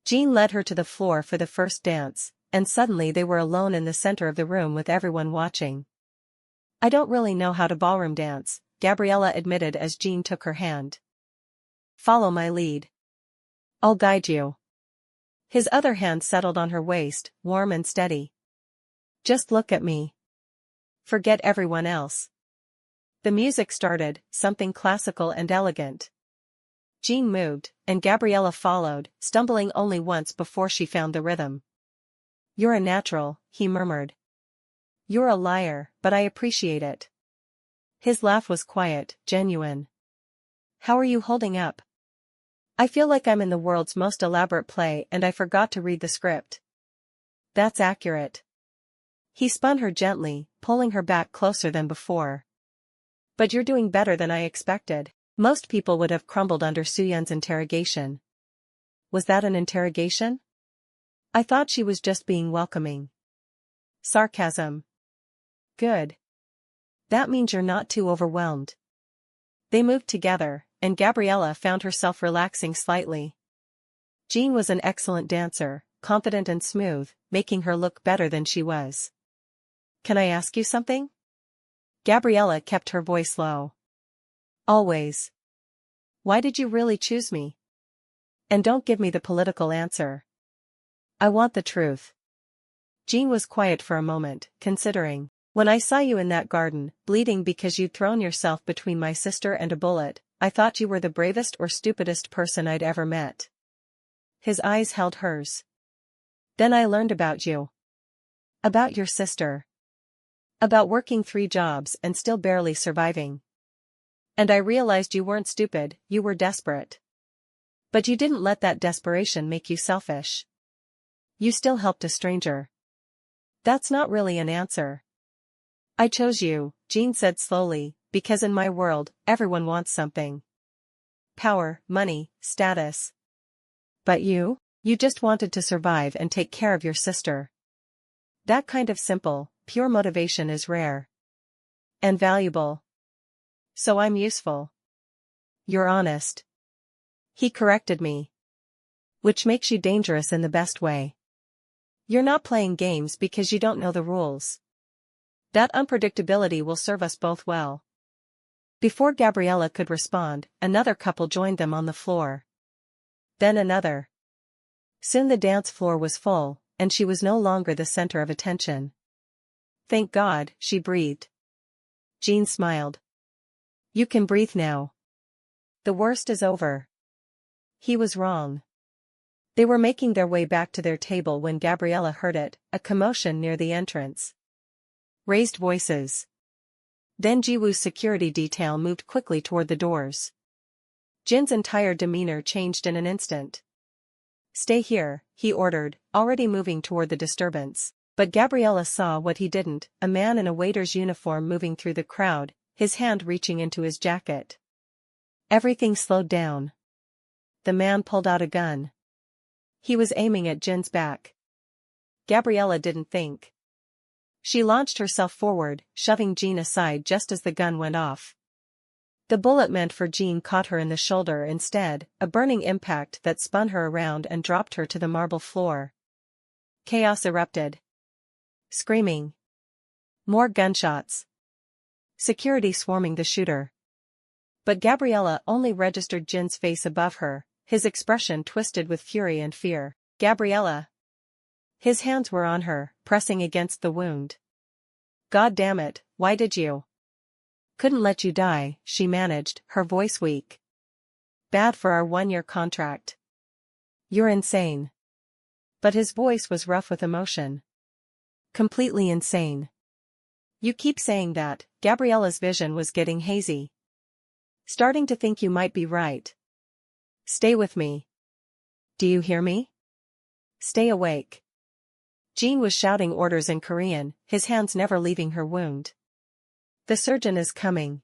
Speaker 1: Jin led her to the floor for the first dance, and suddenly they were alone in the center of the room with everyone watching. I don't really know how to ballroom dance, Gabriella admitted as Jin took her hand. Follow my lead. I'll guide you. His other hand settled on her waist, warm and steady. Just look at me. Forget everyone else. The music started, something classical and elegant. Jin moved, and Gabriella followed, stumbling only once before she found the rhythm. You're a natural, he murmured. You're a liar, but I appreciate it. His laugh was quiet, genuine. How are you holding up? I feel like I'm in the world's most elaborate play and I forgot to read the script. That's accurate. He spun her gently, pulling her back closer than before. But you're doing better than I expected. Most people would have crumbled under Suyun's interrogation. Was that an interrogation? I thought she was just being welcoming. Sarcasm. Good. That means you're not too overwhelmed. They moved together, and Gabriella found herself relaxing slightly. Jin was an excellent dancer, confident and smooth, making her look better than she was. Can I ask you something? Gabriella kept her voice low. Always. Why did you really choose me? And don't give me the political answer. I want the truth. Jin was quiet for a moment, considering. When I saw you in that garden, bleeding because you'd thrown yourself between my sister and a bullet, I thought you were the bravest or stupidest person I'd ever met. His eyes held hers. Then I learned about you. About your sister. About working 3 jobs and still barely surviving. And I realized you weren't stupid, you were desperate. But you didn't let that desperation make you selfish. You still helped a stranger. That's not really an answer. I chose you, Jin said slowly, because in my world, everyone wants something. Power, money, status. But you just wanted to survive and take care of your sister. That kind of simple, pure motivation is rare. And valuable. So I'm useful. You're honest. He corrected me. Which makes you dangerous in the best way. You're not playing games because you don't know the rules. That unpredictability will serve us both well. Before Gabriella could respond, another couple joined them on the floor. Then another. Soon the dance floor was full, and she was no longer the center of attention. Thank God, she breathed. Jin smiled. You can breathe now. The worst is over. He was wrong. They were making their way back to their table when Gabriella heard it, a commotion near the entrance. Raised voices. Then Jiwoo's security detail moved quickly toward the doors. Jin's entire demeanor changed in an instant. Stay here, he ordered, already moving toward the disturbance. But Gabriella saw what he didn't, a man in a waiter's uniform moving through the crowd, his hand reaching into his jacket. Everything slowed down. The man pulled out a gun. He was aiming at Jin's back. Gabriella didn't think. She launched herself forward, shoving Jin aside just as the gun went off. The bullet meant for Jin caught her in the shoulder instead, a burning impact that spun her around and dropped her to the marble floor. Chaos erupted. Screaming. More gunshots. Security swarming the shooter. But Gabriella only registered Jin's face above her, his expression twisted with fury and fear. Gabriella. His hands were on her, pressing against the wound. God damn it, why did you? Couldn't let you die, she managed, her voice weak. Bad for our 1-year contract. You're insane. But his voice was rough with emotion. Completely insane. You keep saying that, Gabriella's vision was getting hazy. Starting to think you might be right. Stay with me. Do you hear me? Stay awake. Jin was shouting orders in Korean, his hands never leaving her wound. The surgeon is coming.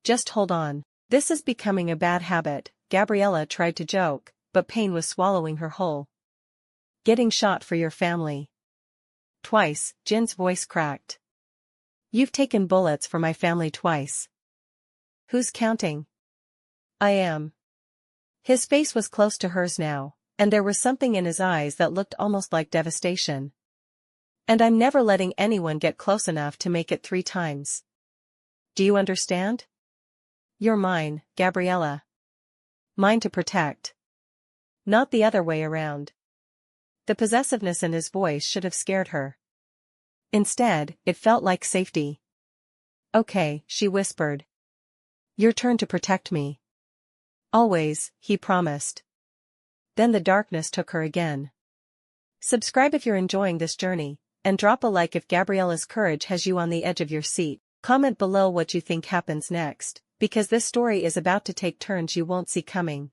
Speaker 1: Just hold on. This is becoming a bad habit, Gabriella tried to joke, but pain was swallowing her whole. Getting shot for your family. Twice, Jin's voice cracked. You've taken bullets for my family twice. Who's counting? I am. His face was close to hers now, and there was something in his eyes that looked almost like devastation. And I'm never letting anyone get close enough to make it 3 times. Do you understand? You're mine, Gabriella. Mine to protect. Not the other way around. The possessiveness in his voice should have scared her. Instead, it felt like safety. Okay, she whispered. Your turn to protect me. Always, he promised. Then the darkness took her again. Subscribe if you're enjoying this journey, and drop a like if Gabriella's courage has you on the edge of your seat. Comment below what you think happens next, because this story is about to take turns you won't see coming.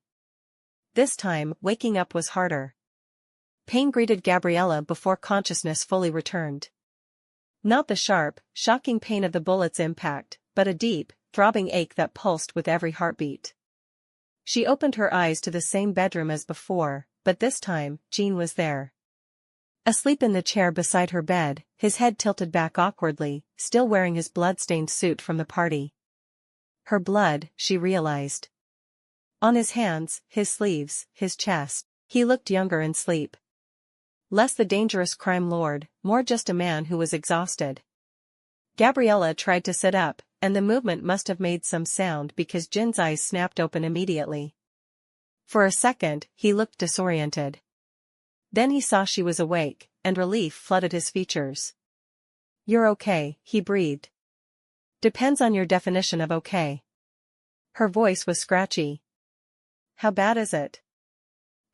Speaker 1: This time, waking up was harder. Pain greeted Gabriella before consciousness fully returned. Not the sharp, shocking pain of the bullet's impact, but a deep, throbbing ache that pulsed with every heartbeat. She opened her eyes to the same bedroom as before, but this time, Jin was there. Asleep in the chair beside her bed, his head tilted back awkwardly, still wearing his blood-stained suit from the party. Her blood, she realized. On his hands, his sleeves, his chest, he looked younger in sleep. Less the dangerous crime lord, more just a man who was exhausted. Gabriella tried to sit up, and the movement must have made some sound because Jin's eyes snapped open immediately. For a second, he looked disoriented. Then he saw she was awake, and relief flooded his features. You're okay, he breathed. Depends on your definition of okay. Her voice was scratchy. How bad is it?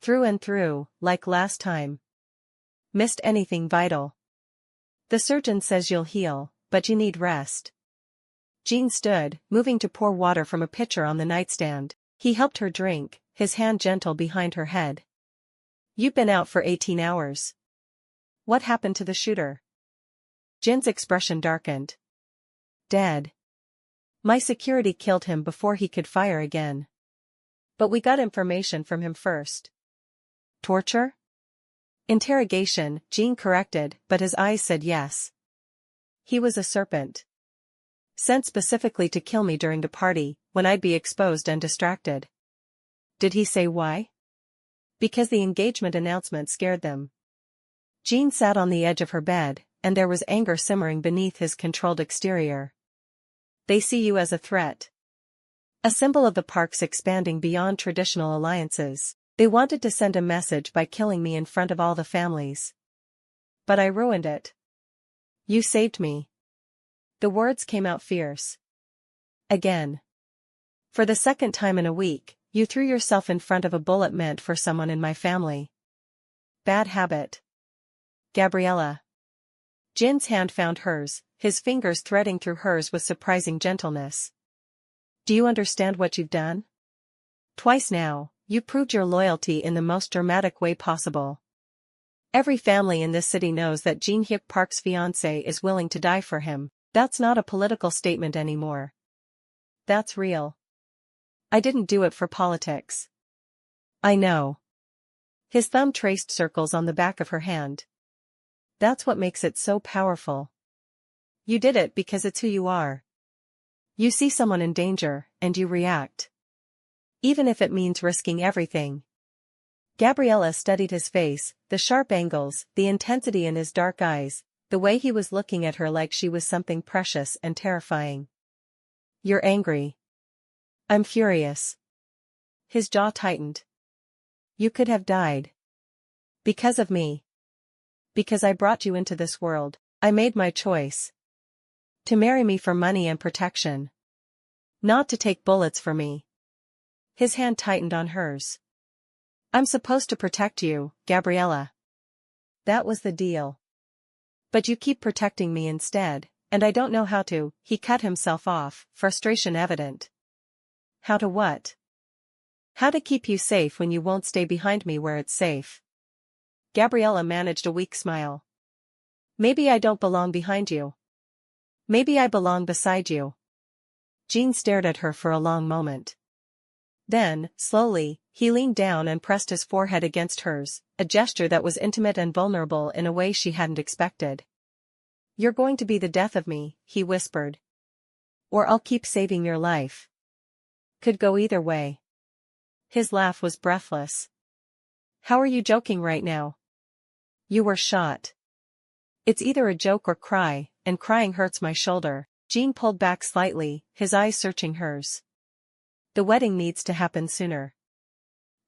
Speaker 1: Through and through, like last time. Missed anything vital? The surgeon says you'll heal, but you need rest. Jin stood, moving to pour water from a pitcher on the nightstand. He helped her drink, his hand gentle behind her head. You've been out for 18 hours. What happened to the shooter? Jin's expression darkened. Dead. My security killed him before he could fire again. But we got information from him first. Torture? Interrogation, Jin corrected, but his eyes said yes. He was a serpent. Sent specifically to kill me during the party, when I'd be exposed and distracted. Did he say why? Because the engagement announcement scared them. Jin sat on the edge of her bed, and there was anger simmering beneath his controlled exterior. They see you as a threat. A symbol of the park's expanding beyond traditional alliances. They wanted to send a message by killing me in front of all the families. But I ruined it. You saved me. The words came out fierce. Again. For the second time in a week, you threw yourself in front of a bullet meant for someone in my family. Bad habit. Gabriella. Jin's hand found hers, his fingers threading through hers with surprising gentleness. Do you understand what you've done? Twice now, you proved your loyalty in the most dramatic way possible. Every family in this city knows that Jin-Hyuk Park's fiancé is willing to die for him. That's not a political statement anymore. That's real. I didn't do it for politics. I know. His thumb traced circles on the back of her hand. That's what makes it so powerful. You did it because it's who you are. You see someone in danger, and you react. Even if it means risking everything. Gabriella studied his face, the sharp angles, the intensity in his dark eyes, the way he was looking at her like she was something precious and terrifying. You're angry. I'm furious. His jaw tightened. You could have died. Because of me. Because I brought you into this world, I made my choice. To marry me for money and protection. Not to take bullets for me. His hand tightened on hers. I'm supposed to protect you, Gabriella. That was the deal. But you keep protecting me instead, and I don't know how to. He cut himself off, frustration evident. How to what? How to keep you safe when you won't stay behind me where it's safe. Gabriella managed a weak smile. Maybe I don't belong behind you. Maybe I belong beside you. Jin stared at her for a long moment. Then, slowly, he leaned down and pressed his forehead against hers, a gesture that was intimate and vulnerable in a way she hadn't expected. You're going to be the death of me, he whispered. Or I'll keep saving your life. Could go either way. His laugh was breathless. How are you joking right now? You were shot. It's either a joke or cry, and crying hurts my shoulder. Jin pulled back slightly, his eyes searching hers. The wedding needs to happen sooner.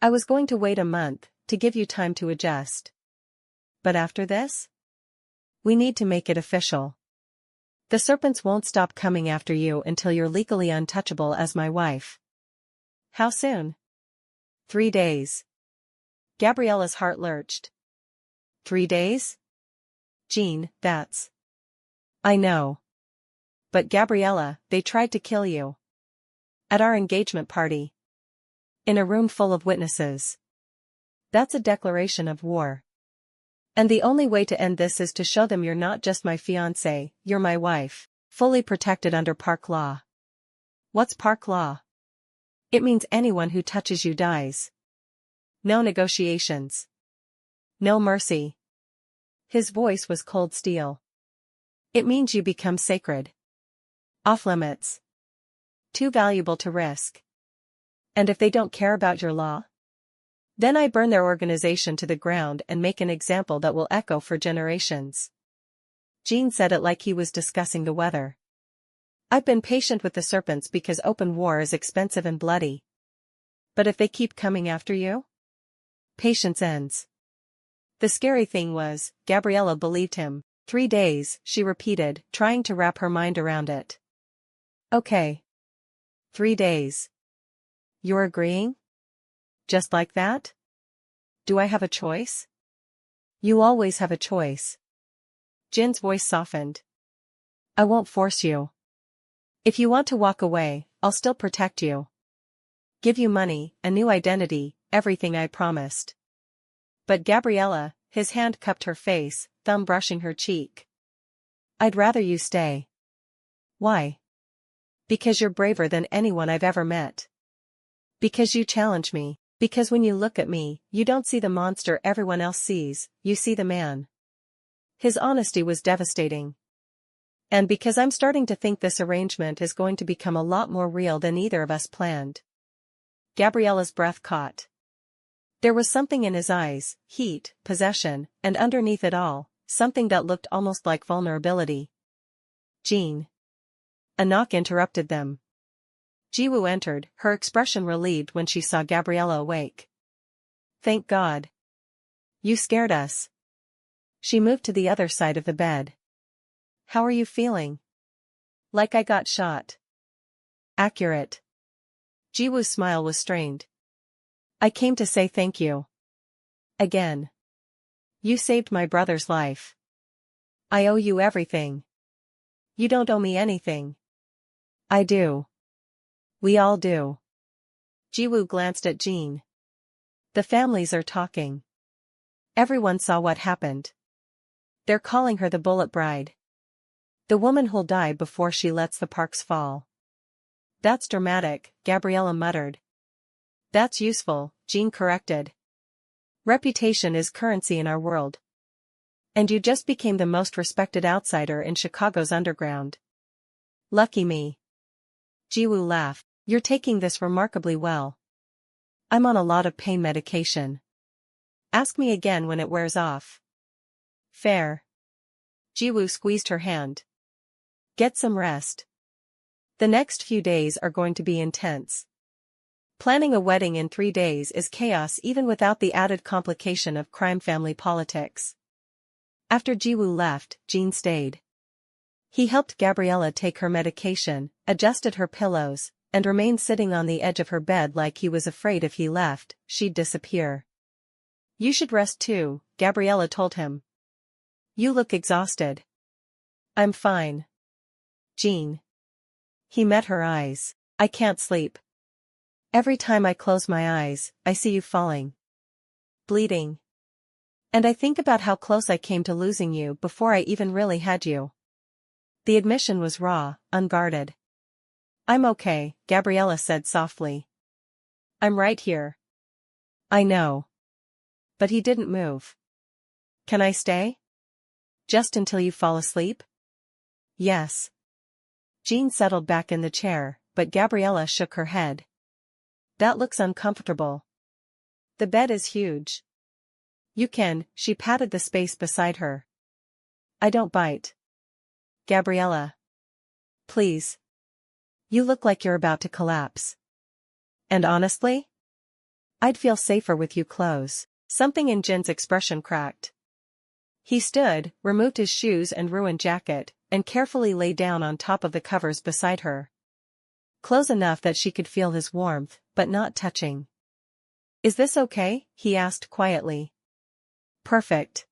Speaker 1: I was going to wait a month, to give you time to adjust. But after this? We need to make it official. The serpents won't stop coming after you until you're legally untouchable as my wife. How soon? 3 days. Gabriella's heart lurched. 3 days? Jin, that's... I know. But Gabriella, they tried to kill you. At our engagement party. In a room full of witnesses. That's a declaration of war. And the only way to end this is to show them you're not just my fiancé, you're my wife, fully protected under Park law. What's Park law? It means anyone who touches you dies. No negotiations. No mercy. His voice was cold steel. It means you become sacred. Off limits. Too valuable to risk. And if they don't care about your law? Then I burn their organization to the ground and make an example that will echo for generations. Jin said it like he was discussing the weather. I've been patient with the serpents because open war is expensive and bloody. But if they keep coming after you? Patience ends. The scary thing was, Gabriella believed him. 3 days, she repeated, trying to wrap her mind around it. Okay. 3 days. You're agreeing? Just like that? Do I have a choice? You always have a choice. Jin's voice softened. I won't force you. If you want to walk away, I'll still protect you. Give you money, a new identity, everything I promised. But Gabriella, his hand cupped her face, thumb brushing her cheek. I'd rather you stay. Why? Because you're braver than anyone I've ever met. Because you challenge me. Because when you look at me, you don't see the monster everyone else sees, you see the man. His honesty was devastating. And because I'm starting to think this arrangement is going to become a lot more real than either of us planned. Gabriella's breath caught. There was something in his eyes, heat, possession, and underneath it all, something that looked almost like vulnerability. Jin. A knock interrupted them. Jiwoo entered, her expression relieved when she saw Gabriella awake. Thank God. You scared us. She moved to the other side of the bed. How are you feeling? Like I got shot. Accurate. Jiwoo's smile was strained. I came to say thank you. Again. You saved my brother's life. I owe you everything. You don't owe me anything. I do. We all do. Jiwoo glanced at Jin. The families are talking. Everyone saw what happened. They're calling her the bullet bride. The woman who'll die before she lets the Parks fall. That's dramatic, Gabriella muttered. That's useful, Jin corrected. Reputation is currency in our world. And you just became the most respected outsider in Chicago's underground. Lucky me. Jiwoo laughed. You're taking this remarkably well. I'm on a lot of pain medication. Ask me again when it wears off. Fair. Jiwoo squeezed her hand. Get some rest. The next few days are going to be intense. Planning a wedding in 3 days is chaos even without the added complication of crime family politics. After Jiwoo left, Jin stayed. He helped Gabriella take her medication, adjusted her pillows, and remained sitting on the edge of her bed like he was afraid if he left, she'd disappear. You should rest too, Gabriella told him. You look exhausted. I'm fine. Jin. He met her eyes. I can't sleep. Every time I close my eyes, I see you falling. Bleeding. And I think about how close I came to losing you before I even really had you. The admission was raw, unguarded. I'm okay, Gabriella said softly. I'm right here. I know. But he didn't move. Can I stay? Just until you fall asleep? Yes. Jean settled back in the chair, but Gabriella shook her head. That looks uncomfortable. The bed is huge. You can, she patted the space beside her. I don't bite. Gabriella. Please. You look like you're about to collapse. And honestly? I'd feel safer with you close. Something in Jin's expression cracked. He stood, removed his shoes and ruined jacket, and carefully lay down on top of the covers beside her. Close enough that she could feel his warmth, but not touching. Is this okay? He asked quietly. Perfect.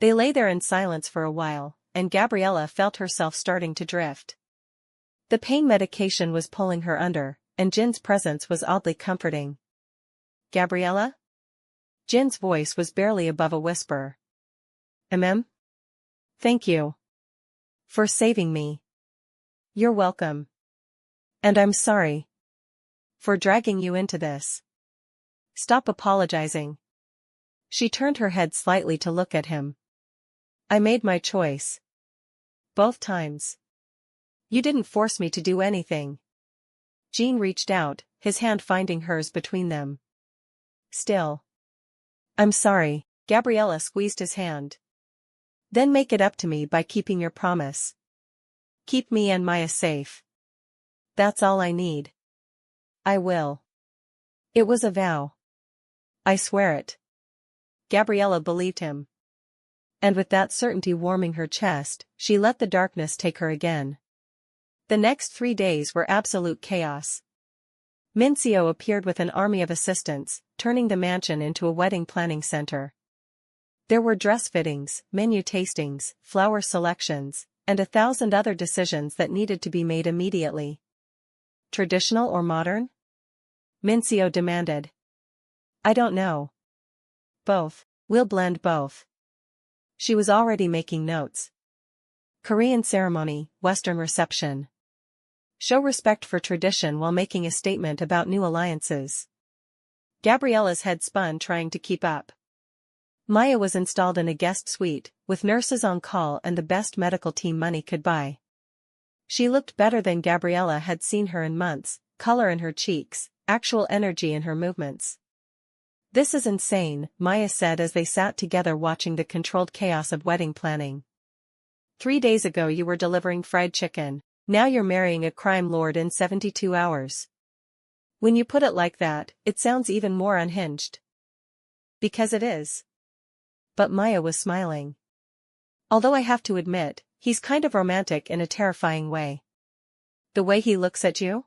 Speaker 1: They lay there in silence for a while, and Gabriella felt herself starting to drift. The pain medication was pulling her under, and Jin's presence was oddly comforting. Gabriella? Jin's voice was barely above a whisper. Thank you. For saving me. You're welcome. And I'm sorry. For dragging you into this. Stop apologizing. She turned her head slightly to look at him. I made my choice. Both times. You didn't force me to do anything. Jean reached out, his hand finding hers between them. Still. I'm sorry, Gabriella squeezed his hand. Then make it up to me by keeping your promise. Keep me and Maya safe. That's all I need. I will. It was a vow. I swear it. Gabriella believed him. And with that certainty warming her chest, she let the darkness take her again. The next 3 days were absolute chaos. Mincio appeared with an army of assistants, turning the mansion into a wedding planning center. There were dress fittings, menu tastings, flower selections, and 1,000 other decisions that needed to be made immediately. Traditional or modern? Mincio demanded. I don't know. Both. We'll blend both. She was already making notes. Korean ceremony, Western reception. Show respect for tradition while making a statement about new alliances. Gabriella's head spun trying to keep up. Maya was installed in a guest suite, with nurses on call and the best medical team money could buy. She looked better than Gabriella had seen her in months, color in her cheeks, actual energy in her movements. This is insane, Maya said as they sat together watching the controlled chaos of wedding planning. 3 days ago you were delivering fried chicken, now you're marrying a crime lord in 72 hours. When you put it like that, it sounds even more unhinged. Because it is. But Maya was smiling. Although I have to admit, he's kind of romantic in a terrifying way. The way he looks at you?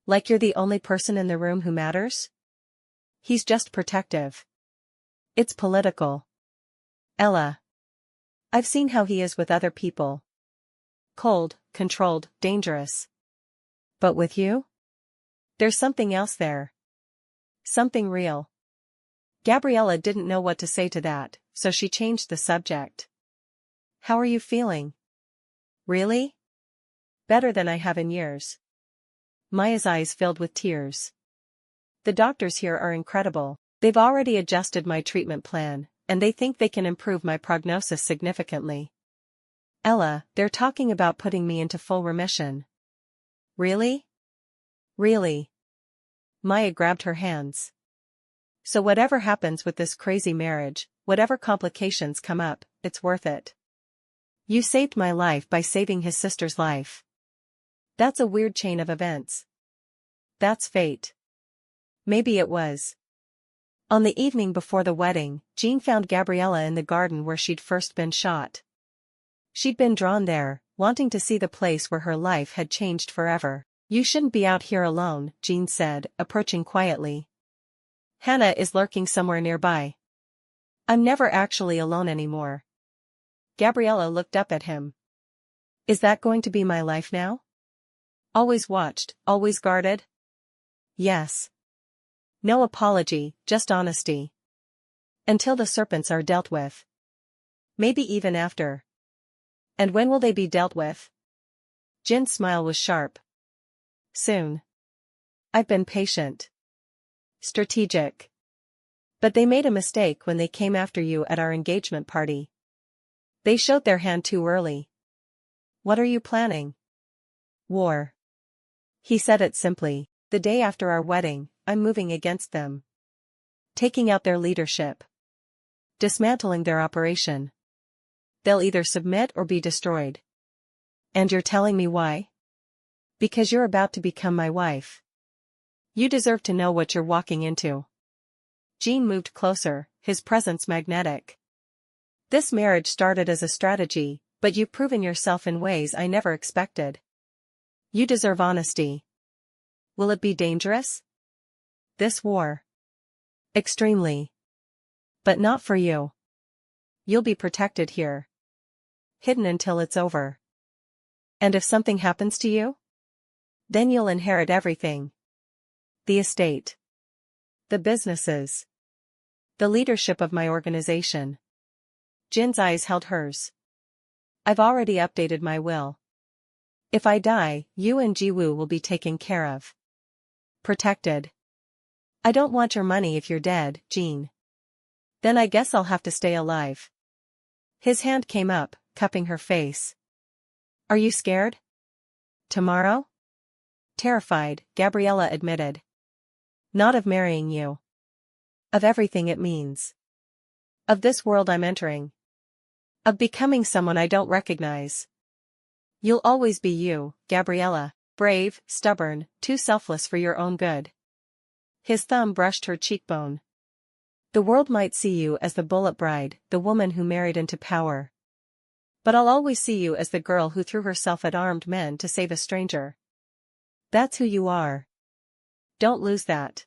Speaker 1: Like you're the only person in the room who matters? He's just protective. It's political. Ella. I've seen how he is with other people. Cold, controlled, dangerous. But with you? There's something else there. Something real. Gabriella didn't know what to say to that, so she changed the subject. How are you feeling? Really? Better than I have in years. Maya's eyes filled with tears. The doctors here are incredible. They've already adjusted my treatment plan, and they think they can improve my prognosis significantly. Ella, they're talking about putting me into full remission. Really? Really? Maya grabbed her hands. So whatever happens with this crazy marriage, whatever complications come up, it's worth it. You saved my life by saving his sister's life. That's a weird chain of events. That's fate. Maybe it was. On the evening before the wedding, Jean found Gabriella in the garden where she'd first been shot. She'd been drawn there, wanting to see the place where her life had changed forever. You shouldn't be out here alone, Jean said, approaching quietly. Hannah is lurking somewhere nearby. I'm never actually alone anymore. Gabriella looked up at him. Is that going to be my life now? Always watched, always guarded? Yes. No apology, just honesty. Until the serpents are dealt with. Maybe even after. And when will they be dealt with? Jin's smile was sharp. Soon. I've been patient. Strategic. But they made a mistake when they came after you at our engagement party. They showed their hand too early. What are you planning? War. He said it simply. The day after our wedding, I'm moving against them. Taking out their leadership. Dismantling their operation. They'll either submit or be destroyed. And you're telling me why? Because you're about to become my wife. You deserve to know what you're walking into. Jin moved closer, his presence magnetic. This marriage started as a strategy, but you've proven yourself in ways I never expected. You deserve honesty. Will it be dangerous? This war. Extremely. But not for you. You'll be protected here. Hidden until it's over. And if something happens to you? Then you'll inherit everything. The estate. The businesses. The leadership of my organization. Jin's eyes held hers. I've already updated my will. If I die, you and Jiwoo will be taken care of. Protected. I don't want your money if you're dead, Jin. Then I guess I'll have to stay alive. His hand came up, cupping her face. Are you scared? Tomorrow? Terrified, Gabriella admitted. Not of marrying you. Of everything it means. Of this world I'm entering. Of becoming someone I don't recognize. You'll always be you, Gabriella, brave, stubborn, too selfless for your own good. His thumb brushed her cheekbone. The world might see you as the bullet bride, the woman who married into power. But I'll always see you as the girl who threw herself at armed men to save a stranger. That's who you are. Don't lose that.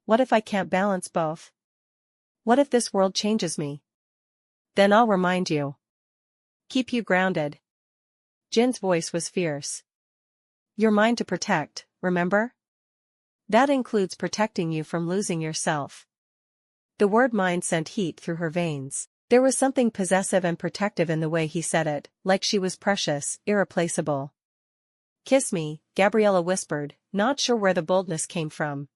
Speaker 1: What if I can't balance both? What if this world changes me? Then I'll remind you. Keep you grounded. Jin's voice was fierce. You're mine to protect, remember? That includes protecting you from losing yourself. The word mine sent heat through her veins. There was something possessive and protective in the way he said it, like she was precious, irreplaceable. Kiss me, Gabriella whispered, not sure where the boldness came from.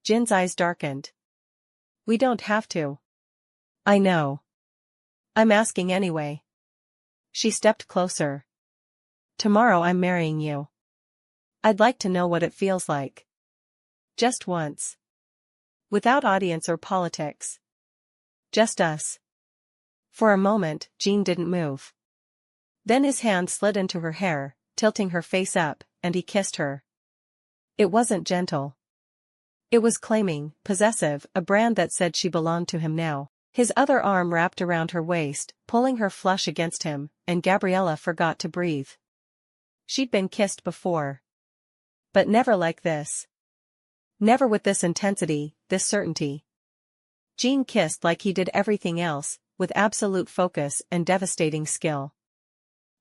Speaker 1: Jin's eyes darkened. We don't have to. I know. I'm asking anyway. She stepped closer. Tomorrow I'm marrying you. I'd like to know what it feels like. Just once. Without audience or politics. Just us. For a moment, Jin didn't move. Then his hand slid into her hair, tilting her face up, and he kissed her. It wasn't gentle. It was claiming, possessive, a brand that said she belonged to him now. His other arm wrapped around her waist, pulling her flush against him, and Gabriella forgot to breathe. She'd been kissed before. But never like this. Never with this intensity, this certainty. Jin kissed like he did everything else, with absolute focus and devastating skill.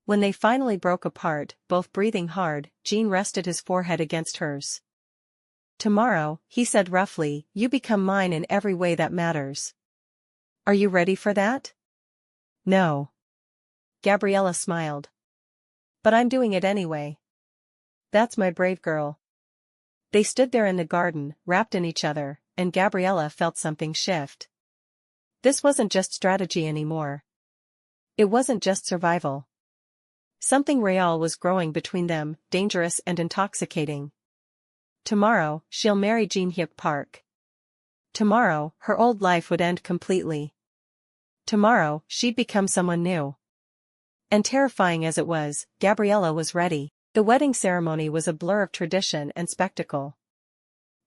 Speaker 1: When they finally broke apart, both breathing hard, Jin rested his forehead against hers. Tomorrow, he said roughly, you become mine in every way that matters. Are you ready for that? No. Gabriella smiled. But I'm doing it anyway. That's my brave girl. They stood there in the garden, wrapped in each other, and Gabriella felt something shift. This wasn't just strategy anymore. It wasn't just survival. Something real was growing between them, dangerous and intoxicating. Tomorrow, she'll marry Jin-Hyuk Park. Tomorrow, her old life would end completely. Tomorrow, she'd become someone new. And terrifying as it was, Gabriella was ready. The wedding ceremony was a blur of tradition and spectacle.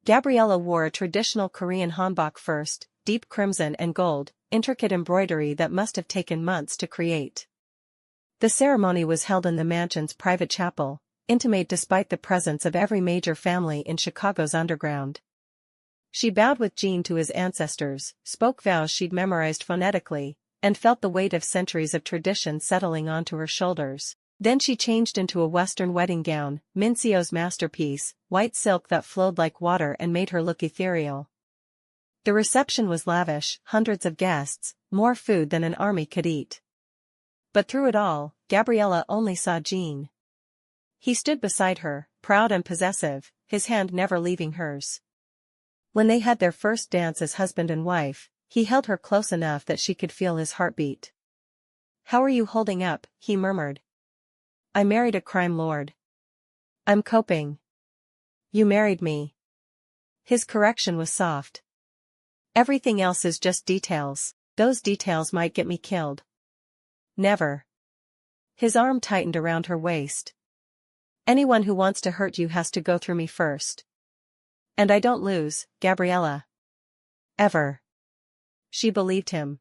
Speaker 1: Gabriella wore a traditional Korean hanbok first, deep crimson and gold, intricate embroidery that must have taken months to create. The ceremony was held in the mansion's private chapel, intimate despite the presence of every major family in Chicago's underground. She bowed with Jin to his ancestors, spoke vows she'd memorized phonetically, and felt the weight of centuries of tradition settling onto her shoulders. Then she changed into a Western wedding gown, Minceo's masterpiece, white silk that flowed like water and made her look ethereal. The reception was lavish, hundreds of guests, more food than an army could eat. But through it all, Gabriella only saw Jin. He stood beside her, proud and possessive, his hand never leaving hers. When they had their first dance as husband and wife, he held her close enough that she could feel his heartbeat. "How are you holding up?" he murmured. "I married a crime lord. I'm coping." "You married me." His correction was soft. "Everything else is just details. Those details might get me killed." "Never." His arm tightened around her waist. "Anyone who wants to hurt you has to go through me first. And I don't lose, Gabriella. Ever." She believed him.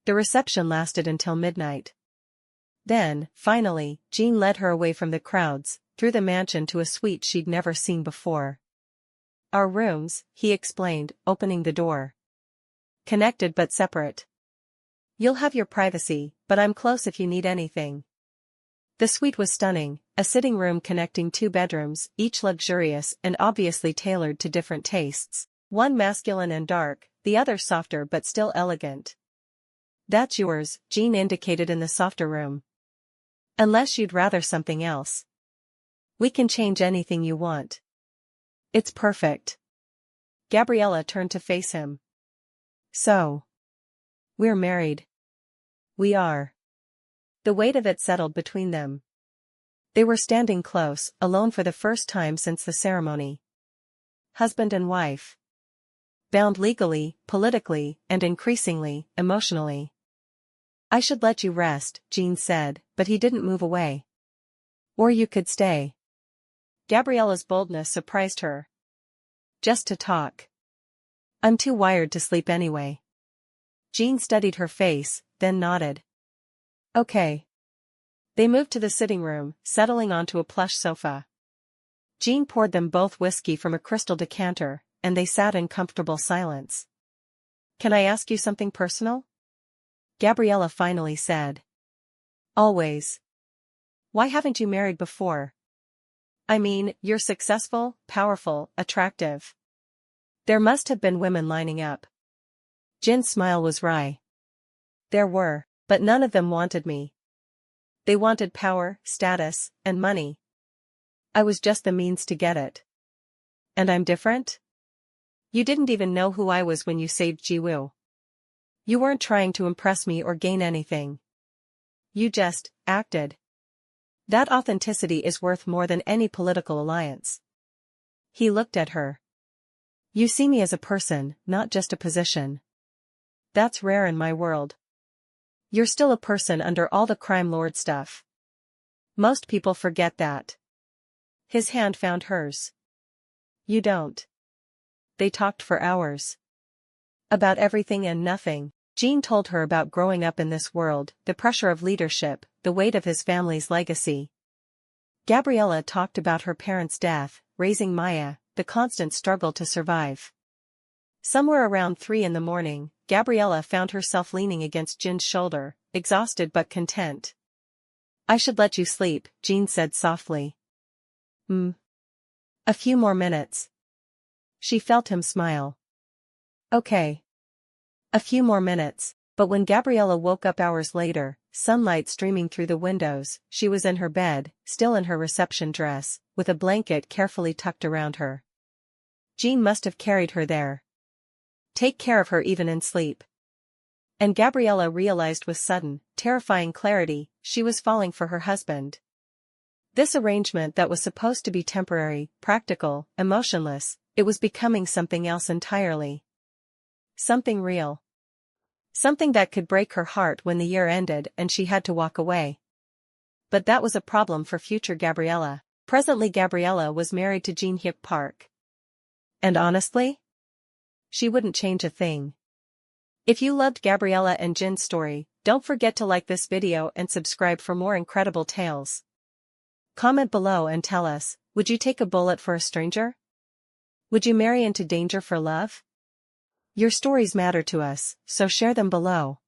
Speaker 1: The reception lasted until midnight. Then, finally, Jin led her away from the crowds, through the mansion to a suite she'd never seen before. "Our rooms," he explained, opening the door. "Connected but separate. You'll have your privacy, but I'm close if you need anything." The suite was stunning, a sitting room connecting two bedrooms, each luxurious and obviously tailored to different tastes, one masculine and dark, the other softer but still elegant. "That's yours," Jin indicated in the softer room. "Unless you'd rather something else. We can change anything you want." "It's perfect." Gabriella turned to face him. "So. We're married." "We are." The weight of it settled between them. They were standing close, alone for the first time since the ceremony. Husband and wife. Bound legally, politically, and increasingly, emotionally. "I should let you rest," Jin said, but he didn't move away. "Or you could stay." Gabriella's boldness surprised her. "Just to talk." "I'm too wired to sleep anyway." Jin studied her face, then nodded. "Okay." They moved to the sitting room, settling onto a plush sofa. Jin poured them both whiskey from a crystal decanter, and they sat in comfortable silence. "Can I ask you something personal?" Gabriella finally said. "Always. Why haven't you married before? I mean, you're successful, powerful, attractive. There must have been women lining up." Jin's smile was wry. "There were, but none of them wanted me. They wanted power, status, and money. I was just the means to get it. And I'm different? You didn't even know who I was when you saved Jiwoo. You weren't trying to impress me or gain anything. You just acted. That authenticity is worth more than any political alliance." He looked at her. "You see me as a person, not just a position. That's rare in my world. You're still a person under all the crime lord stuff. Most people forget that." His hand found hers. "You don't." They talked for hours. About everything and nothing. Jin told her about growing up in this world, the pressure of leadership, the weight of his family's legacy. Gabriella talked about her parents' death, raising Maya, the constant struggle to survive. Somewhere around 3 in the morning, Gabriella found herself leaning against Jin's shoulder, exhausted but content. "I should let you sleep," Jin said softly. A few more minutes." She felt him smile. "Okay. A few more minutes." But when Gabriella woke up hours later, sunlight streaming through the windows, she was in her bed, still in her reception dress, with a blanket carefully tucked around her. Jin must have carried her there. Take care of her even in sleep. And Gabriella realized with sudden, terrifying clarity, she was falling for her husband. This arrangement that was supposed to be temporary, practical, emotionless, it was becoming something else entirely. Something real. Something that could break her heart when the year ended and she had to walk away. But that was a problem for future Gabriella. Presently Gabriella was married to Jin-Hyuk Park. And honestly? She wouldn't change a thing. If you loved Gabriella and Jin's story, don't forget to like this video and subscribe for more incredible tales. Comment below and tell us, would you take a bullet for a stranger? Would you marry into danger for love? Your stories matter to us, so share them below.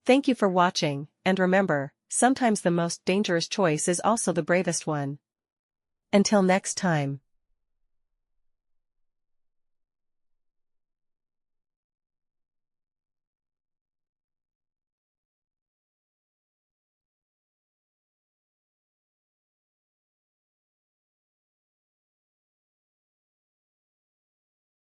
Speaker 1: Thank you for watching, and remember, sometimes the most dangerous choice is also the bravest one. Until next time.